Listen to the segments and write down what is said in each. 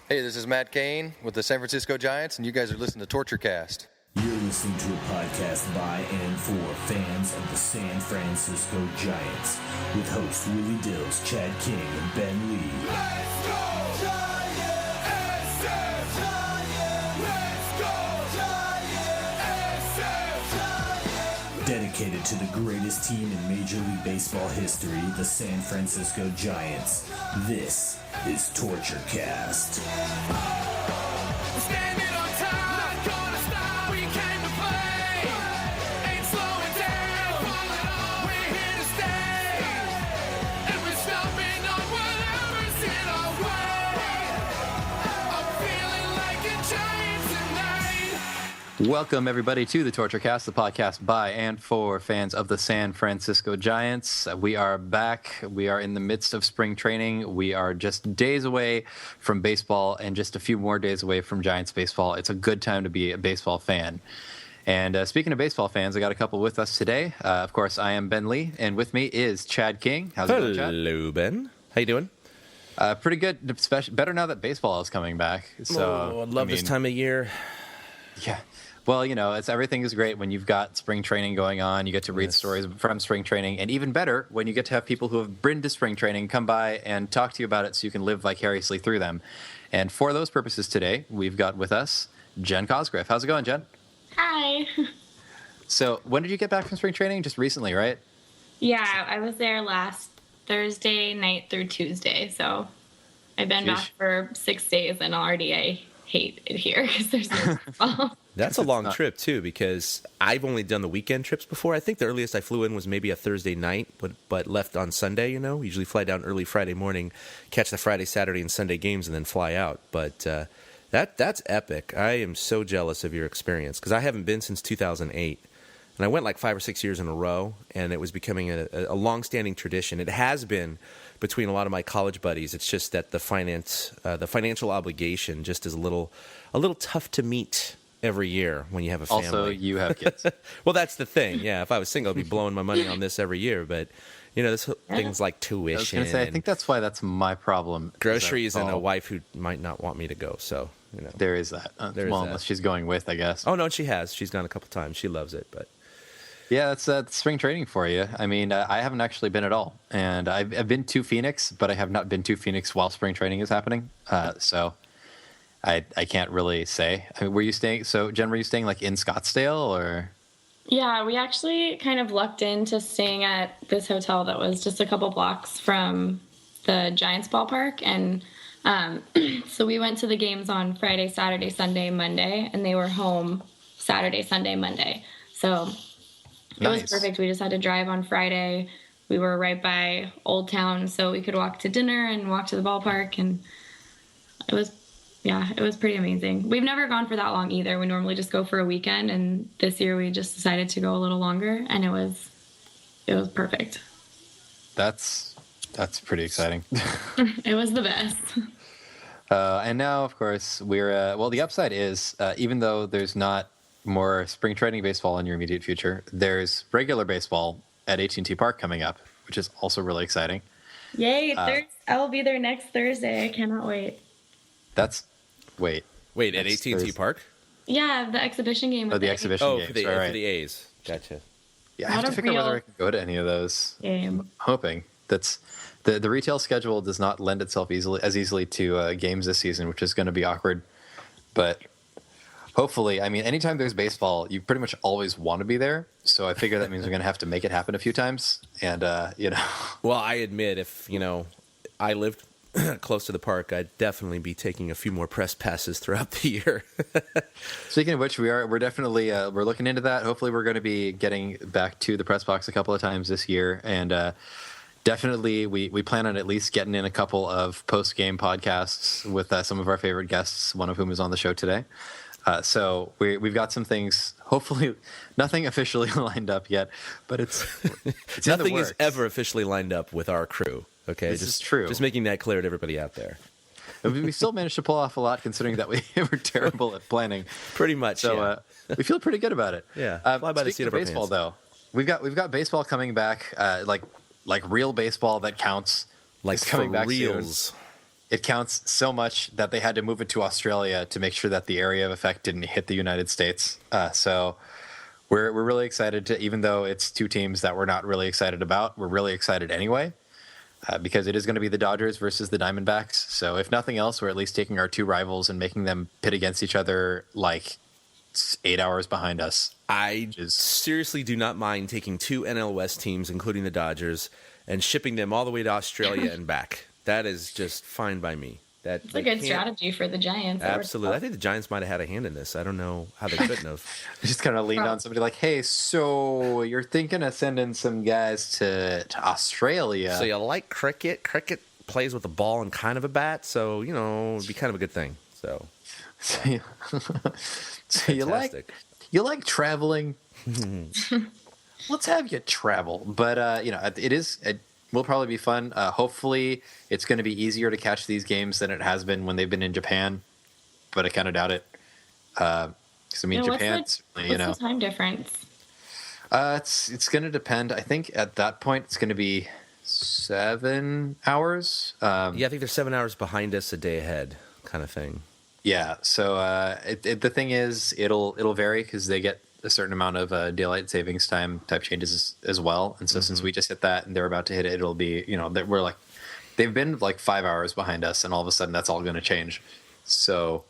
Hey, this is Matt Cain with the San Francisco Giants, and you guys are listening to Torture Cast. You're listening to a podcast by and for fans of the San Francisco Giants with hosts Willie Dills, Chad King, and Ben Lee. Let's go Giants! SF Giants! Let's go Giants! SF Giants! Dedicated to the greatest team in Major League Baseball history, the San Francisco Giants. This is Torture Cast. Welcome, everybody, to the Torture Cast, the podcast by and for fans of the San Francisco Giants. We are back. We are in the midst of spring training. We are just days away from baseball and just a few more days away from Giants baseball. It's a good time to be a baseball fan. And speaking of baseball fans, I got a couple with us today. Of course, I am Ben Lee, and with me is Chad King. How's it going, Chad? Hello, Ben. How you doing? Pretty good. Better now that baseball is coming back. So, I love this time of year. Yeah. Well, you know, everything is great when you've got spring training going on. You get to read stories from spring training, and even better when you get to have people who have been to spring training come by and talk to you about it so you can live vicariously through them. And for those purposes today, we've got with us Jen Cosgriff. How's it going, Jen? Hi. So when did you get back from spring training? Just recently, right? Yeah, I was there last Thursday night through Tuesday, so I've been back for 6 days, and already I hate it here because there's no baseball. That's a long trip, too, because I've only done the weekend trips before. I think the earliest I flew in was maybe a Thursday night, but left on Sunday, you know. Usually fly down early Friday morning, catch the Friday, Saturday, and Sunday games, and then fly out. But that's epic. I am so jealous of your experience, because I haven't been since 2008. And I went like 5 or 6 years in a row, and it was becoming a long-standing tradition. It has been between a lot of my college buddies. It's just that the financial obligation just is a little tough to meet every year when you have a family. Also, you have kids. Well, that's the thing. Yeah, if I was single, I'd be blowing my money on this every year. But, you know, there's things like tuition. I was going to say, I think that's why that's my problem. Groceries and a wife who might not want me to go. So, you know. There is that. Unless she's going with, I guess. Oh, no, she has. She's gone a couple times. She loves it, but. Yeah, that's spring training for you. I mean, I haven't actually been at all. And I've been to Phoenix, but I have not been to Phoenix while spring training is happening. So I can't really say. I mean, were you staying? So, Jen, were you staying like in Scottsdale or? Yeah, we actually kind of lucked into staying at this hotel that was just a couple blocks from the Giants ballpark. And so we went to the games on Friday, Saturday, Sunday, Monday, and they were home Saturday, Sunday, Monday. So it was perfect. We just had to drive on Friday. We were right by Old Town, so we could walk to dinner and walk to the ballpark. And it was pretty amazing. We've never gone for that long either. We normally just go for a weekend, and this year we just decided to go a little longer, and it was perfect. That's pretty exciting. It was the best. And now, of course, we're the upside is even though there's not more spring training baseball in your immediate future, there's regular baseball at AT&T Park coming up, which is also really exciting. Yay! I will be there next Thursday. I cannot wait. Wait at AT&T Park? Yeah, the exhibition game. The exhibition games. For the A's. Gotcha. Yeah, I have to figure out whether I can go to any of those. I'm hoping. That's the retail schedule does not lend itself as easily to games this season, which is going to be awkward. But hopefully, I mean, anytime there's baseball, you pretty much always want to be there. So I figure that means we're going to have to make it happen a few times. And, you know. Well, I admit, if, you know, I lived close to the park, I'd definitely be taking a few more press passes throughout the year. Speaking of which, we're definitely we're looking into that. Hopefully we're going to be getting back to the press box a couple of times this year. And definitely we plan on at least getting in a couple of post-game podcasts with some of our favorite guests, one of whom is on the show today. So we've got some things, hopefully nothing officially lined up yet, but it's nothing is ever officially lined up with our crew. Okay, this is true. Just making that clear to everybody out there. We still managed to pull off a lot, considering that we were terrible at planning. Pretty much. So we feel pretty good about it. Yeah. Fly by the seat of our baseball, pants. though, we've got baseball coming back, like real baseball that counts. Like coming for back reals. soon. it counts so much that they had to move it to Australia to make sure that the area of effect didn't hit the United States. So we're really excited to, even though it's two teams that we're not really excited about, we're really excited anyway, because it is going to be the Dodgers versus the Diamondbacks. So if nothing else, we're at least taking our two rivals and making them pit against each other like 8 hours behind us. I seriously do not mind taking two NL West teams, including the Dodgers, and shipping them all the way to Australia and back. That is just fine by me. It's a good strategy for the Giants. Absolutely. I think the Giants might have had a hand in this. I don't know how they couldn't have. Just kind of leaned on somebody like, hey, so you're thinking of sending some guys to Australia. So you like cricket? Cricket plays with a ball and kind of a bat, so, it'd be kind of a good thing. So you like traveling? Let's have you travel. But, it will probably be fun. Hopefully it's going to be easier to catch these games than it has been when they've been in Japan. But I kind of doubt it. Japan, what's the time difference? It's going to depend. I think at that point it's going to be 7 hours. I think they're 7 hours behind us, a day ahead kind of thing. Yeah. So the thing is, it'll vary because they get a certain amount of daylight savings time type changes as well. And so since we just hit that and they're about to hit it, it'll be, they've been like 5 hours behind us, and all of a sudden that's all going to change. So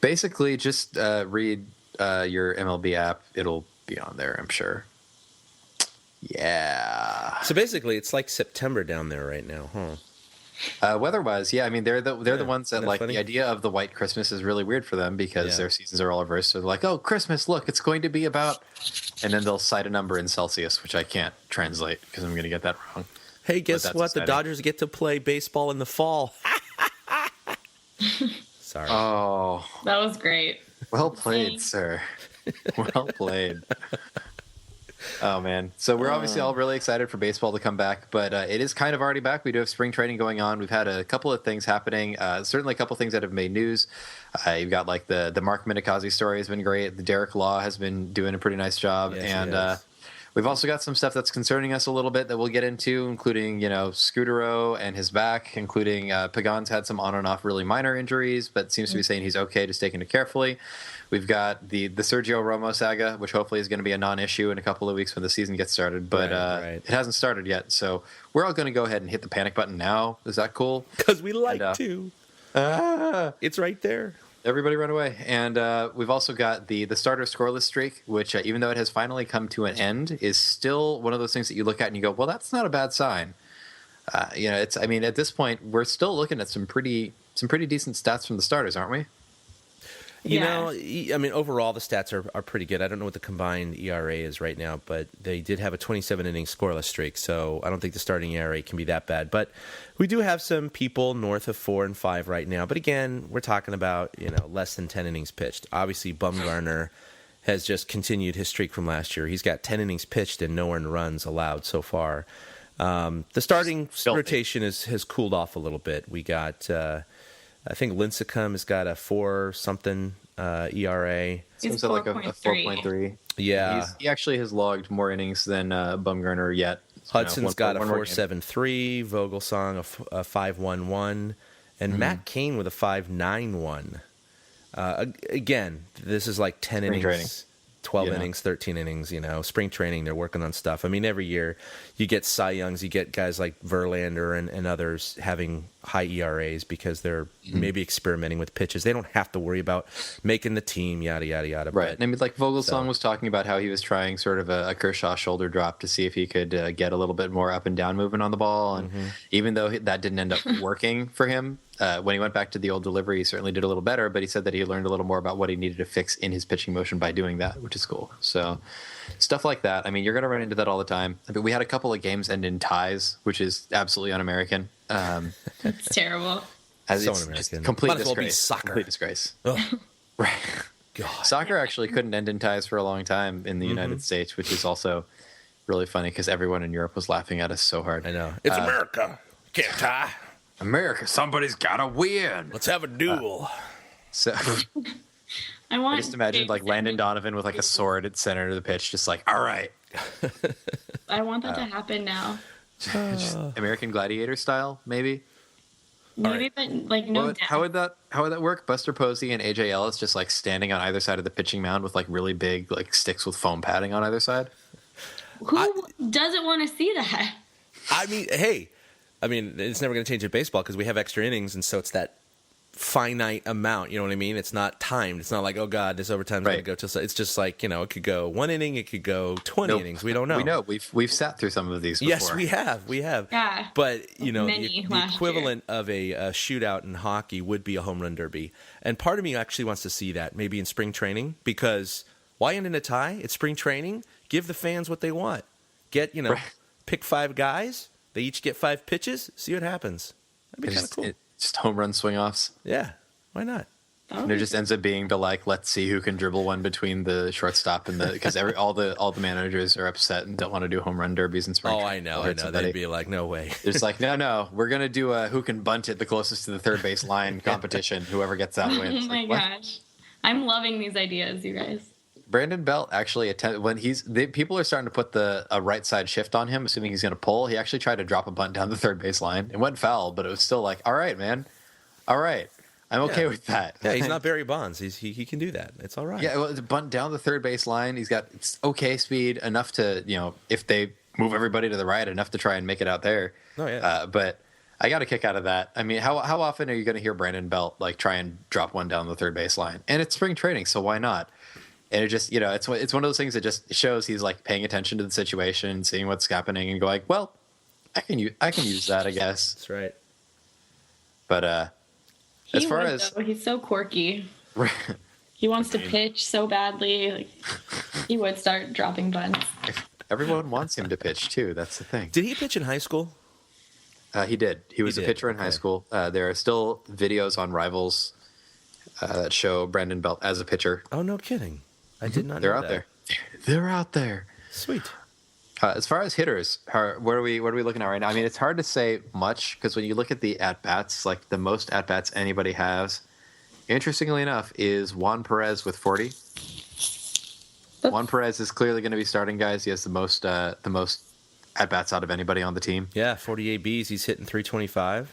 basically just read your MLB app. It'll be on there, I'm sure. Yeah. So basically it's like September down there right now, huh? Weather-wise, yeah. I mean, they're the ones that like funny? the idea of the white Christmas is really weird for them because their seasons are all reversed. So they're like, "Oh, Christmas! Look, it's going to be about," and then they'll cite a number in Celsius, which I can't translate because I'm going to get that wrong. Hey, guess what? Exciting. The Dodgers get to play baseball in the fall. Sorry. Oh, that was great. Well played, sir. Well played. Oh, man. So we're obviously all really excited for baseball to come back, but it is kind of already back. We do have spring training going on. We've had a couple of things happening, certainly a couple of things that have made news. You've got like the Mark Minikazi story has been great. The Derek Law has been doing a pretty nice job. Yes, and we've also got some stuff that's concerning us a little bit that we'll get into, including, Scudero and his back, including Pagan's had some on and off really minor injuries, but seems to be saying he's okay, just taking it carefully. We've got the Sergio Romo saga, which hopefully is going to be a non-issue in a couple of weeks when the season gets started, but it hasn't started yet. So we're all going to go ahead and hit the panic button now. Is that cool? Because we like to. It's right there. Everybody run away. And we've also got the starter scoreless streak, which even though it has finally come to an end, is still one of those things that you look at and you go, well, that's not a bad sign. At this point, we're still looking at some pretty decent stats from the starters, aren't we? Overall the stats are pretty good. I don't know what the combined ERA is right now, but they did have a 27-inning scoreless streak, so I don't think the starting ERA can be that bad. But we do have some people north of 4 and 5 right now. But again, we're talking about less than 10 innings pitched. Obviously, Bumgarner has just continued his streak from last year. He's got 10 innings pitched and no earned runs allowed so far. The starting rotation has cooled off a little bit. We got... I think Lincecum has got a 4-something ERA. He's like a 4.3. Yeah. He actually has logged more innings than Bumgarner yet. Hudson's got a 4.73, Vogelsong a 5.11, and Matt Cain with a 5.91. Again, this is like 10 innings. Training. 12 innings, 13 innings, spring training, they're working on stuff. I mean, every year you get Cy Youngs, you get guys like Verlander and others having high ERAs because they're maybe experimenting with pitches. They don't have to worry about making the team, yada, yada, yada. Right. But, like Vogelsong was talking about how he was trying sort of a Kershaw shoulder drop to see if he could get a little bit more up and down movement on the ball. And even though that didn't end up working for him, when he went back to the old delivery, he certainly did a little better, but he said that he learned a little more about what he needed to fix in his pitching motion by doing that, which is cool. So stuff like that. I mean, you're going to run into that all the time. I mean, we had a couple of games end in ties, which is absolutely un-American. It's terrible. It's un-American. Complete Might as well disgrace. be soccer. Complete disgrace. Ugh. Right. God. Soccer actually couldn't end in ties for a long time in the United States, which is also really funny because everyone in Europe was laughing at us so hard. I know. It's America. Can't tie. America, somebody's got to win. Let's have a duel. So I just imagined like Landon Donovan with like a sword at center of the pitch, just like, all right. I want that to happen now. Just American Gladiator style, maybe. Maybe, but like no depth. How would that work? Buster Posey and AJ Ellis just like standing on either side of the pitching mound with like really big like sticks with foam padding on either side. Who doesn't want to see that? I mean, hey, it's never going to change in baseball because we have extra innings, and so it's that finite amount. You know what I mean? It's not timed. It's not like, oh God, this overtime's going to go till. So it's just like, it could go 1 inning, it could go 20 innings. We don't know. We know. We've sat through some of these before. Yes, we have. Yeah. But the last equivalent of a shootout in hockey would be a home run derby, and part of me actually wants to see that maybe in spring training, because why end in a tie? It's spring training. Give the fans what they want. Get pick 5 guys. They each get 5 pitches. See what happens. That'd be kind of cool. Just home run swing offs. Yeah, why not? And it just ends up being the let's see who can dribble one between the shortstop and because all the managers are upset and don't want to do home run derbies in spring. Oh, I know. They'd be like, no way. It's like, no, we're gonna do a who can bunt it the closest to the third base line competition. Whoever gets that wins. Oh my gosh, I'm loving these ideas, you guys. Brandon Belt actually when people are starting to put a right side shift on him, assuming he's going to pull. He actually tried to drop a bunt down the third base line. It went foul, but it was still like, all right, man, all right, I'm okay with that. Yeah, he's not Barry Bonds. He can do that. It's all right. Yeah, well, it's a bunt down the third base line. He's got okay speed enough to if they move everybody to the right, enough to try and make it out there. Oh yeah. But I got a kick out of that. I mean, how often are you going to hear Brandon Belt like try and drop one down the third base line? And it's spring training, so why not? And it just, it's one of those things that just shows he's like paying attention to the situation, seeing what's happening, and go like, well, I can use that, I guess. That's right. But as far as he's so quirky, he wants to pitch so badly. Like, he would start dropping bunts. Everyone wants him to pitch too. That's the thing. Did he pitch in high school? He did. He was a pitcher in high school. There are still videos on Rivals that show Brandon Belt as a pitcher. Oh, no kidding. I did not know They're out there. They're out there. Sweet. As far as hitters, what are we looking at right now? I mean, it's hard to say much because when you look at the at-bats, like the most at-bats anybody has, interestingly enough, is Juan Perez with 40. Juan Perez is clearly going to be starting, guys. He has the most at-bats out of anybody on the team. Yeah, 48 Bs. He's hitting 325.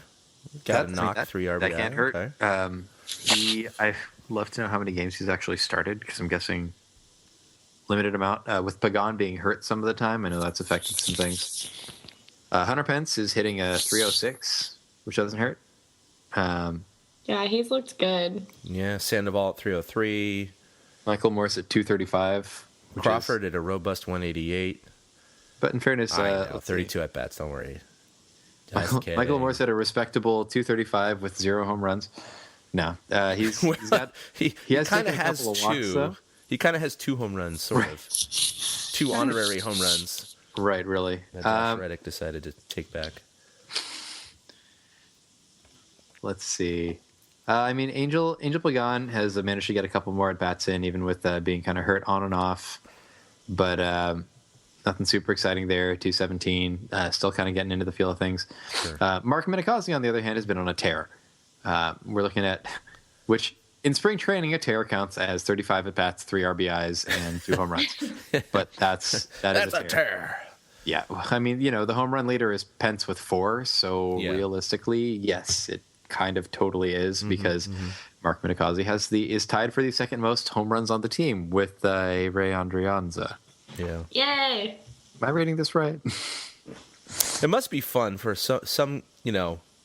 Got a knock, 3 RBI. That can't hurt. Okay. I'd love to know how many games he's actually started because I'm guessing limited amount. With Pagan being hurt some of the time, I know that's affected some things. Hunter Pence is hitting a 306, which doesn't hurt. Yeah, he's looked good. Yeah, Sandoval at 303. Michael Morse at 235. Crawford at a robust 188. But in fairness, 32 at bats. Don't worry. Michael Morse at a respectable 235 with 0 home runs. No, he's got. He has kind of a couple has of walks, 2. though. He kind of has 2 home runs, sort of. 2 honorary home runs. Right, really. That Josh Reddick decided to take back. Let's see. I mean, Angel Pagan has managed to get a couple more at bats in, even with being kind of hurt on and off. But nothing super exciting there. 217, still kind of getting into the feel of things. Sure. Mark Minikowski, on the other hand, has been on a tear. We're looking at which in spring training a tear counts as 35 at bats, 3 RBIs, and 2 home runs. But that's a tear. Yeah, I mean, the home run leader is Pence with 4, so realistically, yes, it kind of totally is because Mark Minikowski is tied for the second most home runs on the team with Ray Andrianza. Yeah. Yay! Am I reading this right? It must be fun for some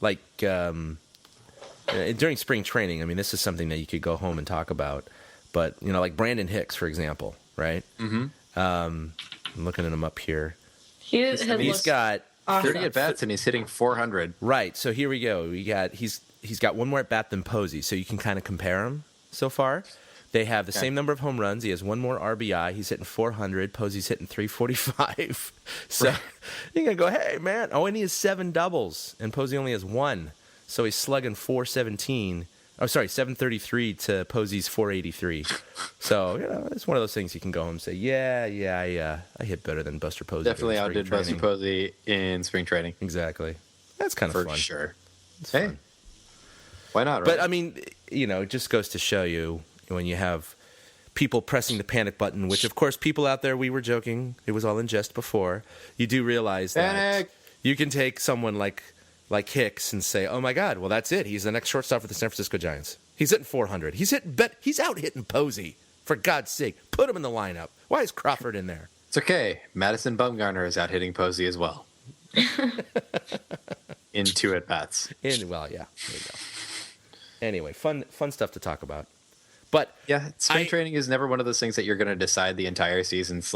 like during spring training. I mean, this is something that you could go home and talk about. But like Brandon Hicks, for example, right? Mm-hmm. I'm looking at him up here. He's got 30 at bats and he's hitting 400. Right. So here we go. He's got one more at bat than Posey, so you can kind of compare him so far. They have the same number of home runs. He has 1 more RBI. He's hitting 400. Posey's hitting 345. So you're going to go, hey, man. Oh, and he has 7 doubles, and Posey only has 1. So he's slugging 417. Oh, sorry, 733 to Posey's 483. So, it's one of those things you can go home and say, I hit better than Buster Posey. Definitely outdid Buster Posey in spring training. Exactly. That's kind of fun. For sure. It's hey, fun. Why not, right? But, I mean, it just goes to show you when you have people pressing the panic button, which, of course, people out there, we were joking. It was all in jest before. You do realize that you can take someone like like Hicks and say, oh my God, well that's it. He's the next shortstop for the San Francisco Giants. He's hitting 400. He's out hitting Posey. For God's sake, put him in the lineup. Why is Crawford in there? It's okay. Madison Bumgarner is out hitting Posey as well. In 2 at-bats. Well, yeah, there you go. Anyway, fun stuff to talk about. But yeah, spring training is never one of those things that you're going to decide the entire season's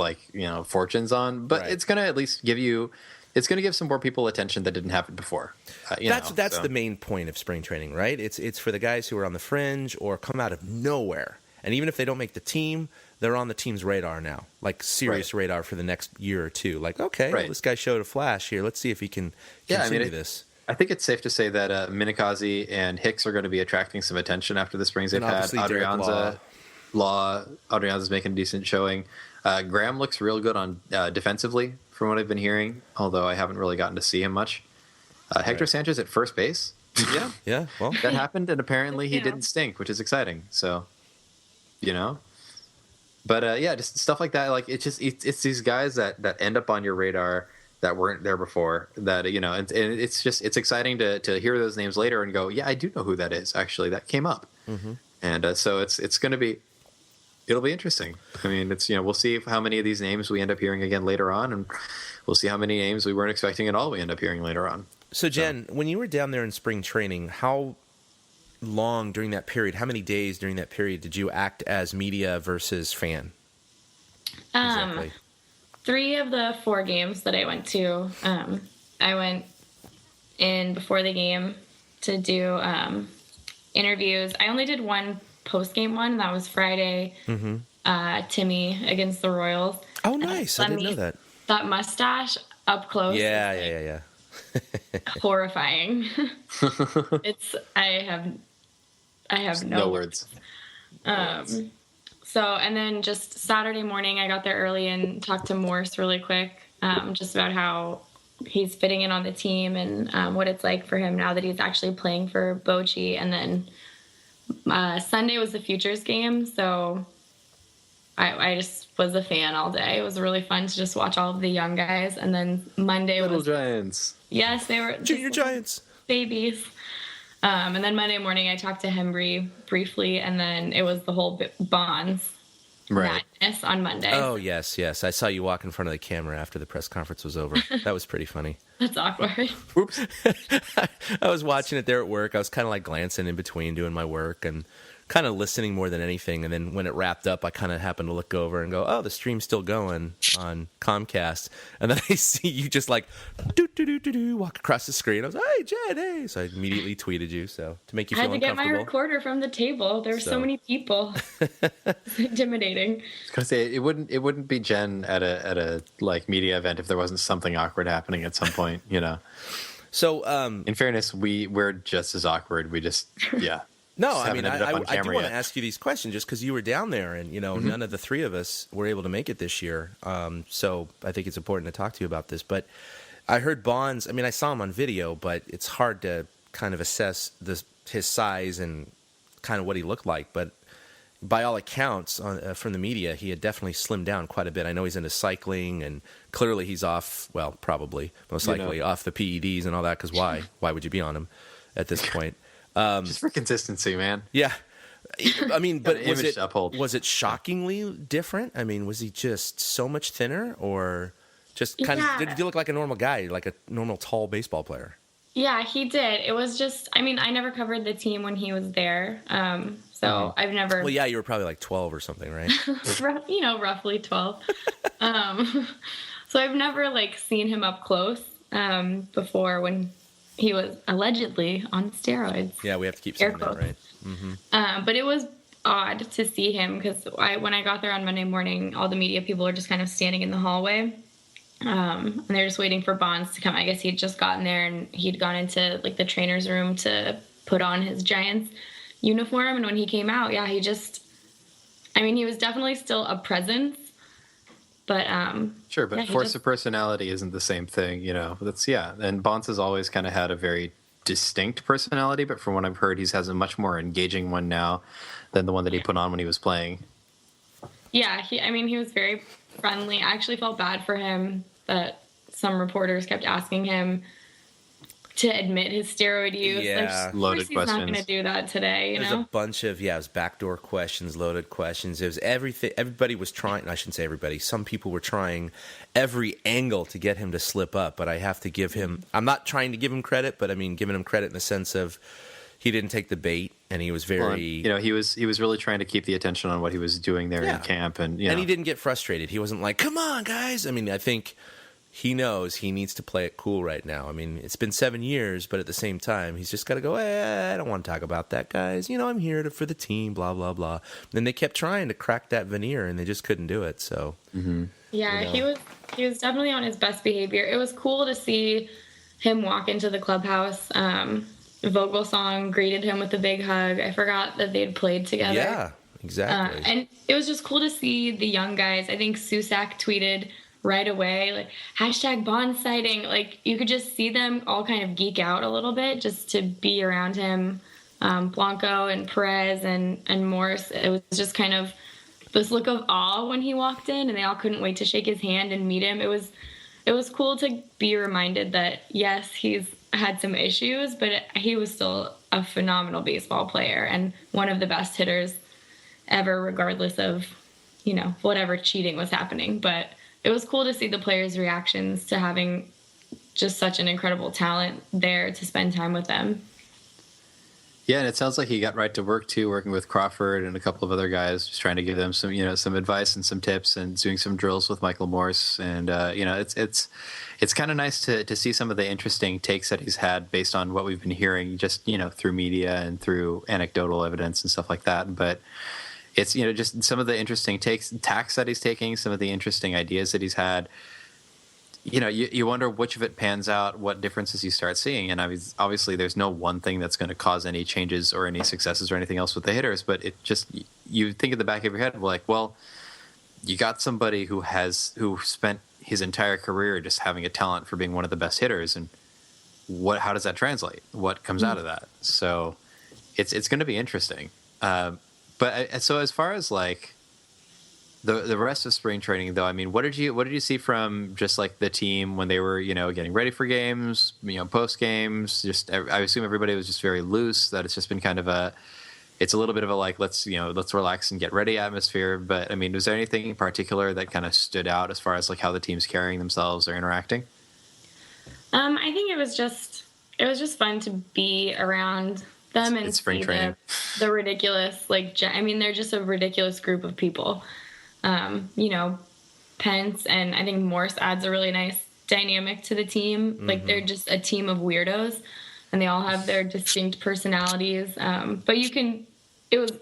fortunes on, but Right. It's going to at least it's going to give some more people attention that didn't have it before. That's the main point of spring training, right? It's for the guys who are on the fringe or come out of nowhere. And even if they don't make the team, they're on the team's radar now, like serious radar for the next year or two. Like, okay, well, this guy showed a flash here. Let's see if he can continue this. I think it's safe to say that Minikazi and Hicks are going to be attracting some attention after the springs they've had. Adrianza's making a decent showing. Graham looks real good on defensively, from what I've been hearing, although I haven't really gotten to see him much. Hector Sanchez at first base. Yeah. Well, that happened, and apparently he didn't stink, which is exciting. So, But just stuff like that. Like it's these guys that end up on your radar that weren't there before. That and it's exciting to hear those names later and go, yeah, I do know who that is. Actually, that came up, and so it's going to be. It'll be interesting. I mean, we'll see how many of these names we end up hearing again later on, and we'll see how many names we weren't expecting at all we end up hearing later on. So Jen, when you were down there in spring training, how long during that period, how many days during that period did you act as media versus fan? Exactly. 3 of the 4 games that I went to, I went in before the game to do interviews. I only did 1 post-game one, and that was Friday, Timmy against the Royals. Oh, nice. I didn't know that. That mustache up close. Yeah. Horrifying. I have no words. So, and then just Saturday morning, I got there early and talked to Morse really quick, just about how he's fitting in on the team and what it's like for him now that he's actually playing for Bochy. And then Sunday was the Futures game, so I just was a fan all day. It was really fun to just watch all of the young guys. And then Monday Little was Giants. Yes, they were Junior Giants babies. And then Monday morning, I talked to Hembry briefly, and then it was the whole Bonds madness on Monday. Oh, yes. I saw you walk in front of the camera after the press conference was over. That was pretty funny. That's awkward. Oops. I was watching it there at work. I was kind of like glancing in between doing my work and kind of listening more than anything. And then when it wrapped up, I kind of happened to look over and go, oh, the stream's still going on Comcast. And then I see you just like walk across the screen. I was like, hey, Jen, hey. So I immediately tweeted you to make you feel uncomfortable. I had to get my recorder from the table. There were so many people. It's intimidating. I was gonna say it wouldn't be Jen at a like media event if there wasn't something awkward happening at some point, So in fairness, we're just as awkward. We just No, I mean, I do want to ask you these questions just because you were down there and, none of the 3 of us were able to make it this year. So I think it's important to talk to you about this. But I heard Bonds, I mean, I saw him on video, but it's hard to kind of assess his size and kind of what he looked like. But by all accounts from the media, he had definitely slimmed down quite a bit. I know he's into cycling and clearly he's off, well, probably, most likely off the PEDs and all that because why? Why would you be on him at this point? Just for consistency, man. Yeah. I mean, but was it shockingly different? I mean, was he just so much thinner or just kind of, did he look like a normal guy, like a normal tall baseball player? Yeah, he did. It was just, I mean, I never covered the team when he was there. So I've never. Well, yeah, you were probably like 12 or something, right? Roughly 12. So I've never seen him up close before when he was allegedly on steroids. Yeah, we have to keep saying that, right? Mm-hmm. But it was odd to see him because when I got there on Monday morning, all the media people were just kind of standing in the hallway. And they're just waiting for Bonds to come. I guess he'd just gotten there and he'd gone into the trainer's room to put on his Giants uniform. And when he came out, he was definitely still a presence. But sure, but force of personality isn't the same thing, And Bonds has always kind of had a very distinct personality, but from what I've heard, he has a much more engaging one now than the one that he put on when he was playing. Yeah, he was very friendly. I actually felt bad for him that some reporters kept asking him, to admit his steroid use. Yeah. Like, Loaded of course he's not going questions. to do that today, There's a bunch of, it was backdoor questions, loaded questions. It was everything. Everybody was trying, I shouldn't say everybody, some people were trying every angle to get him to slip up, but I have to give him, I'm not trying to give him credit, but I mean, giving him credit in the sense of he didn't take the bait, and he was very... Well, he was really trying to keep the attention on what he was doing there in camp. And and he didn't get frustrated. He wasn't like, come on, guys. I mean, I think... He knows he needs to play it cool right now. I mean, it's been 7 years, but at the same time, he's just got to go, I don't want to talk about that, guys. I'm here for the team, blah, blah, blah. And they kept trying to crack that veneer, and they just couldn't do it. So, Yeah, he was definitely on his best behavior. It was cool to see him walk into the clubhouse. Vogelsong greeted him with a big hug. I forgot that they'd played together. Yeah, exactly. And it was just cool to see the young guys. I think Susak tweeted right away, like, #Bond sighting. Like, you could just see them all kind of geek out a little bit just to be around him. Blanco and Perez and Morse, it was just kind of this look of awe when he walked in, and they all couldn't wait to shake his hand and meet him. It was cool to be reminded that, yes, he's had some issues, but he was still a phenomenal baseball player and one of the best hitters ever, regardless of, whatever cheating was happening. But it was cool to see the players' reactions to having just such an incredible talent there to spend time with them. Yeah, and it sounds like he got right to work too, working with Crawford and a couple of other guys, just trying to give them some advice and some tips, and doing some drills with Michael Morse. And it's kind of nice to see some of the interesting takes that he's had based on what we've been hearing, just through media and through anecdotal evidence and stuff like that. But it's just some of the interesting tacks that he's taking, some of the interesting ideas that he's had. You wonder which of it pans out, what differences you start seeing. And obviously there's no one thing that's going to cause any changes or any successes or anything else with the hitters, but it just, you think at the back of your head, like, well, you got somebody who spent his entire career just having a talent for being one of the best hitters, and how does that translate? What comes out of that? So it's going to be interesting. But so as far as like the rest of spring training, though, I mean, what did you see from just like the team when they were getting ready for games, post games? Just I assume everybody was just very loose. That it's just been kind of it's a little bit of a like let's relax and get ready atmosphere. But I mean, was there anything in particular that kind of stood out as far as like how the team's carrying themselves or interacting? I think it was just fun to be around them and spring see training. the ridiculous, they're just a ridiculous group of people. Pence and I think Morse adds a really nice dynamic to the team. Mm-hmm. Like, they're just a team of weirdos, and they all have their distinct personalities. But it was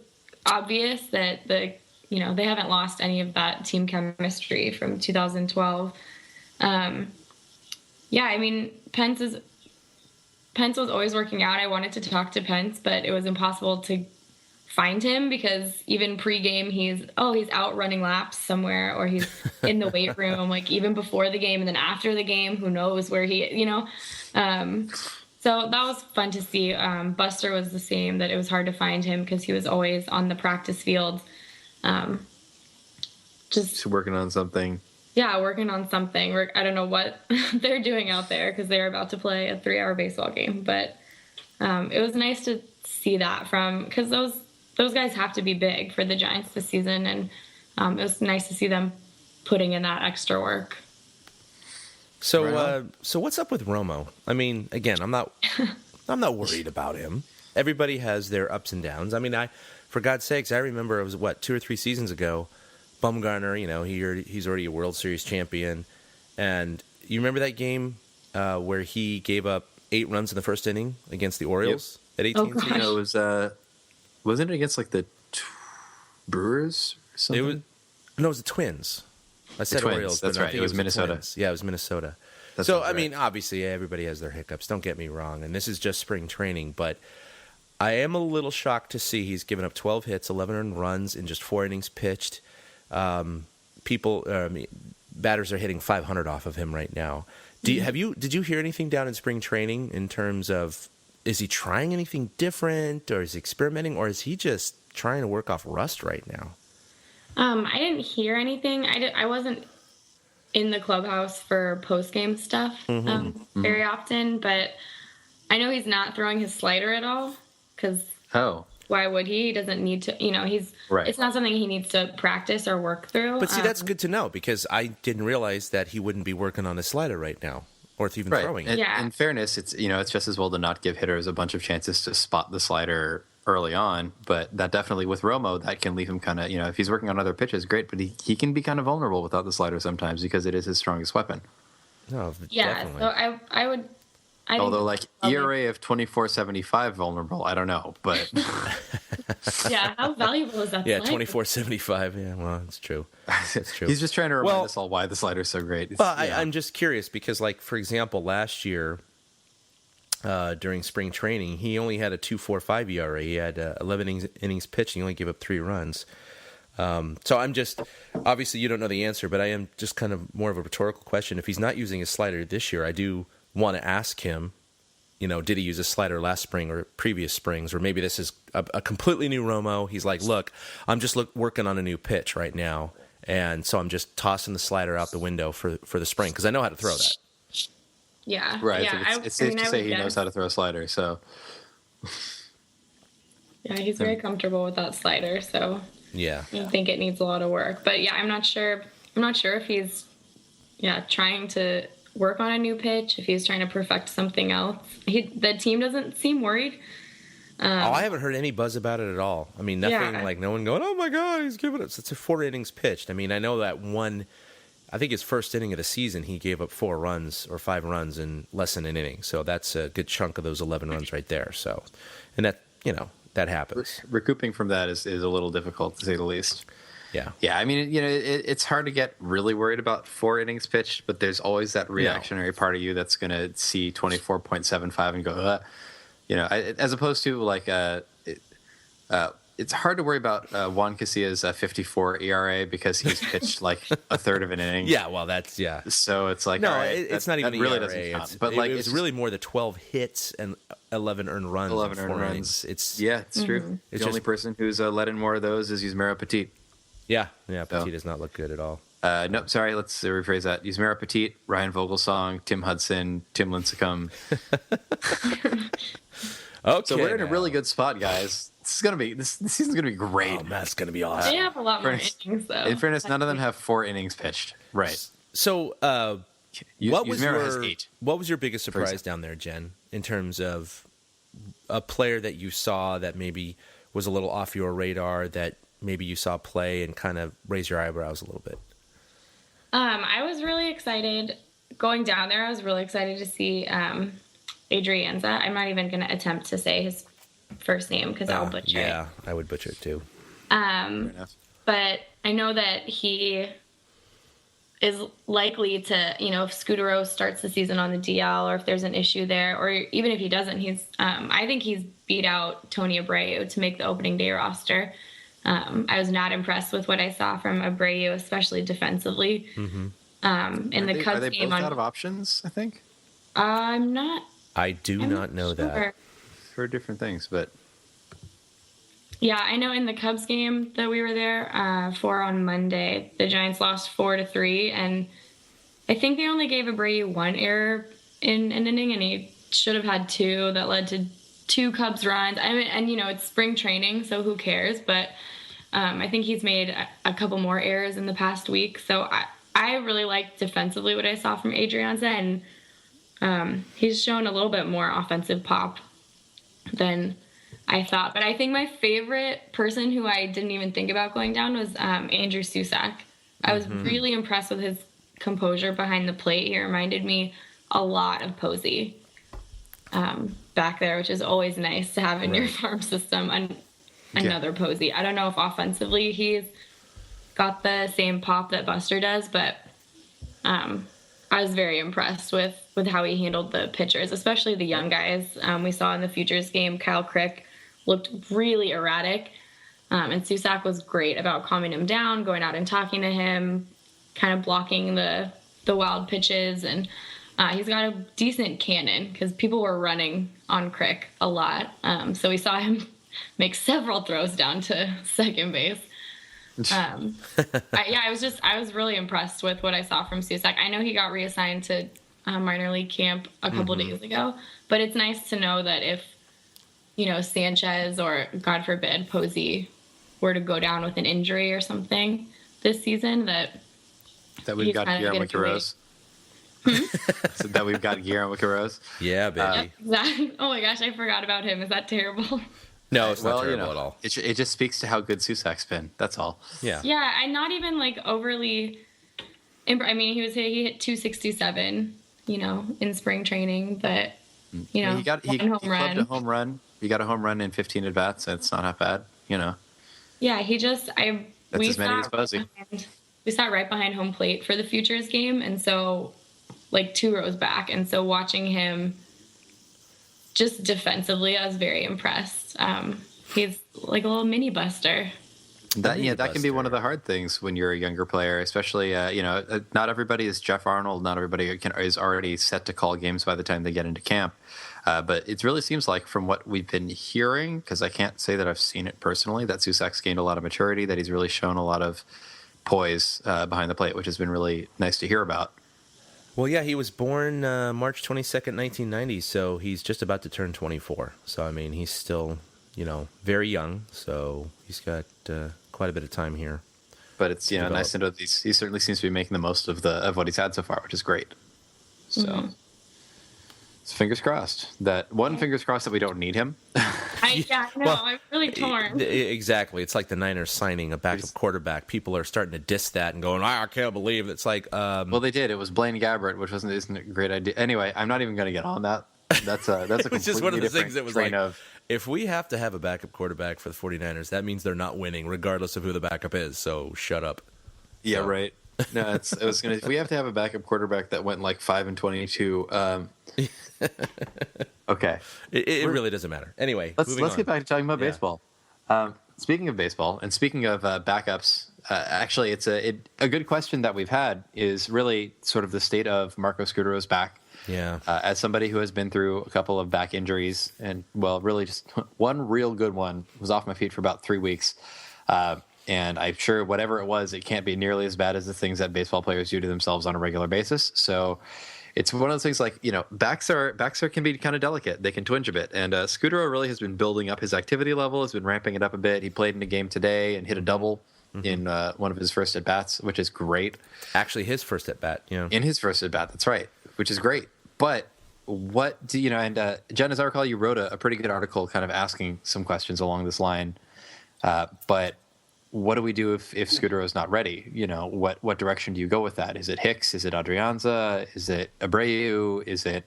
obvious that they haven't lost any of that team chemistry from 2012. Pence was always working out. I wanted to talk to Pence, but it was impossible to find him because even pregame he's out running laps somewhere, or he's in the weight room, like even before the game, and then after the game, who knows where so that was fun to see. Buster was the same, that it was hard to find him because he was always on the practice field, just working on something. Yeah, working on something. I don't know what they're doing out there because they're about to play a 3-hour baseball game. But it was nice to see that because those guys have to be big for the Giants this season, and it was nice to see them putting in that extra work. So, so what's up with Romo? I mean, again, I'm not worried about him. Everybody has their ups and downs. I mean, for God's sakes, I remember it was 2 or 3 seasons ago. Bumgarner, he's already a World Series champion. And you remember that game where he gave up 8 runs in the first inning against the Orioles at AT&T? It was, wasn't it against like the Brewers or something? It was the Twins. I said Twins, Orioles. That's but I right. think It was Minnesota. Twins. Yeah, it was Minnesota. I mean, obviously, everybody has their hiccups. Don't get me wrong. And this is just spring training. But I am a little shocked to see he's given up 12 hits, 11 earned runs in just 4 innings pitched. Batters are hitting 500 off of him right now. Did you hear anything down in spring training in terms of, is he trying anything different, or is he experimenting, or is he just trying to work off rust right now? I didn't hear anything. I wasn't in the clubhouse for post-game stuff very often, but I know he's not throwing his slider at all because why would he? He doesn't need to. He's Right. It's not something he needs to practice or work through. But see, that's good to know because I didn't realize that he wouldn't be working on his slider right now or even throwing it. Yeah. In fairness, it's just as well to not give hitters a bunch of chances to spot the slider early on, but that definitely with Romo, that can leave him kind of, if he's working on other pitches, great, but he can be kind of vulnerable without the slider sometimes because it is his strongest weapon. No, Yeah, definitely. so I think Although, like, ERA of 24.75 vulnerable, I don't know, but yeah, how valuable is that? Yeah, slider? 24.75. Yeah, well, it's true. It's true. he's just trying to remind Well- us all why the slider's so great. Well, I'm just curious because, like, for example, last year during spring training, he only had a 2.45 ERA. He had 11 innings pitched. And he only gave up 3 runs. So I'm just obviously you don't know the answer, but I am just kind of more of a rhetorical question. If he's not using his slider this year, I do want to ask him. Did he use a slider last spring or previous springs, or maybe this is a completely new Romo? He's like, look, I'm just working on a new pitch right now, and so I'm just tossing the slider out the window for the spring because I know how to throw that. Yeah, right. Yeah, So it's safe to say he knows how to throw a slider. So yeah, he's very comfortable with that slider. So Yeah. I think it needs a lot of work. But yeah, I'm not sure if he's trying to work on a new pitch, if he's trying to perfect something else. The team doesn't seem worried. I haven't heard any buzz about it at all. I mean, nothing like no one going, oh my God, he's giving it. It's 4 innings pitched. I mean, I know that I think his first inning of the season, he gave up 4 runs or 5 runs in less than an inning. So that's a good chunk of those 11 runs right there. So, and that, that happens. recouping from that is a little difficult to say the least. Yeah. Yeah, I mean, it's hard to get really worried about 4 innings pitched, but there's always that reactionary part of you that's going to see 24.75 and go, as opposed to like it's hard to worry about Juan Casilla's 54 ERA because he's pitched like a third of an inning. Yeah, well, that's, yeah. So it's like, No, all right, it's not even that really ERA. doesn't count. But But like, like, it's really more the 12 hits and 11 earned runs. 11 in 4 earned runs. innings. It's it's true. It's The only just- person who's let in more of those is Yusmeiro Petit. yeah. Petit does not look good at all. No, sorry, let's rephrase that. Yusmeiro Petit, Ryan Vogelsong, Tim Hudson, Tim Lincecum. Okay, So we're in a now. really good spot, guys. This season's gonna be great. Oh, man, that's going to be awesome. They have a lot more Fairness- innings, though. In fairness, none of them have 4 innings pitched. Right. So, what was Yusmeiro has 8. What was your biggest surprise down there, Jen, in terms of a player that you saw that maybe was a little off your radar that maybe you saw play and kind of raise your eyebrows a little bit? I was really excited going down there. I was really excited to see Adrianza. I'm not even going to attempt to say his first name because I'll butcher it. Yeah, I would butcher it too. Fair enough. But I know that he is likely to, if Scudero starts the season on the DL or if there's an issue there, or even if he doesn't, I think he's beat out Tony Abreu to make the opening day roster. I was not impressed with what I saw from Abreu, especially defensively. In the Cubs Are they game both out of options, I think? I'm not. I do not know that. Sure. For different things, but Yeah, I know in the Cubs game that we were there for on Monday, the Giants lost 4-3, and I think they only gave Abreu 1 error in an inning, and he should have had 2 that led to 2 Cubs runs. I mean, and it's spring training, so who cares? But I think he's made a couple more errors in the past week, so I really liked defensively what I saw from Adrianza, and he's shown a little bit more offensive pop than I thought. But I think my favorite person who I didn't even think about going down was Andrew Susak. I was really impressed with his composure behind the plate. He reminded me a lot of Posey back there, which is always nice to have in your farm system. And another Posey. I don't know if offensively he's got the same pop that Buster does, but I was very impressed with how he handled the pitchers, especially the young guys. We saw in the Futures game, Kyle Crick looked really erratic, and Susak was great about calming him down, going out and talking to him, kind of blocking the wild pitches, and he's got a decent cannon because people were running on Crick a lot. So we saw him make several throws down to second base. I was really impressed with what I saw from Susak. I know he got reassigned to minor league camp a couple days ago. But it's nice to know that if, Sanchez or, God forbid, Posey were to go down with an injury or something this season, that we've got Guillermo Quiroz. So that we've got Guillermo Quiroz. Yeah, baby. Exactly. Oh my gosh, I forgot about him. Is that terrible? No, it's not terrible at all. It just speaks to how good Susak's been. That's all. Yeah. Yeah, I'm not even overly. He hit 267, in spring training, but he clubbed a home run. He got a home run in 15 at bats. It's not half bad, Yeah, That's as many as Posey. We sat right behind home plate for the Futures game, and so 2 rows back, and so watching him just defensively, I was very impressed. He's like a little mini buster. That can be one of the hard things when you're a younger player, especially not everybody is Jeff Arnold. Not everybody is already set to call games by the time they get into camp. But it really seems like, from what we've been hearing, because I can't say that I've seen it personally, that Susak's gained a lot of maturity, that he's really shown a lot of poise behind the plate, which has been really nice to hear about. Well, yeah, he was born March 22nd, 1990, so he's just about to turn 24. So, I mean, he's still, very young, so he's got quite a bit of time here. But it's, nice to know that he certainly seems to be making the most of what he's had so far, which is great. So, fingers crossed. Fingers crossed that we don't need him. I'm really torn. Exactly. It's like the Niners signing a backup quarterback. People are starting to diss that and going, I can't believe it. It's like... well, they did. It was Blaine Gabbert, which isn't a great idea. Anyway, I'm not even going to get on that. That's a completely it's just one of the things that was like, of... if we have to have a backup quarterback for the 49ers, that means they're not winning, regardless of who the backup is. So shut up. Yeah, right. No, if we have to have a backup quarterback that went 5-22, okay. It really doesn't matter. Anyway, let's get back to talking about baseball. Speaking of baseball and speaking of backups, actually, it's a good question that we've had is really sort of the state of Marco Scudero's back. Yeah. As somebody who has been through a couple of back injuries, and really just one real good one, was off my feet for about 3 weeks. And I'm sure whatever it was, it can't be nearly as bad as the things that baseball players do to themselves on a regular basis. So it's one of those things backs can be kind of delicate. They can twinge a bit. And Scudero really has been building up his activity level, has been ramping it up a bit. He played in a game today and hit a double in one of his first at-bats, which is great. Actually, his first at-bat, yeah. In his first at-bat, that's right, which is great. But what do and Jen, as I recall, you wrote a pretty good article kind of asking some questions along this line. But what do we do if Scudero is not ready? What direction do you go with that? Is it Hicks? Is it Adrianza? Is it Abreu? Is it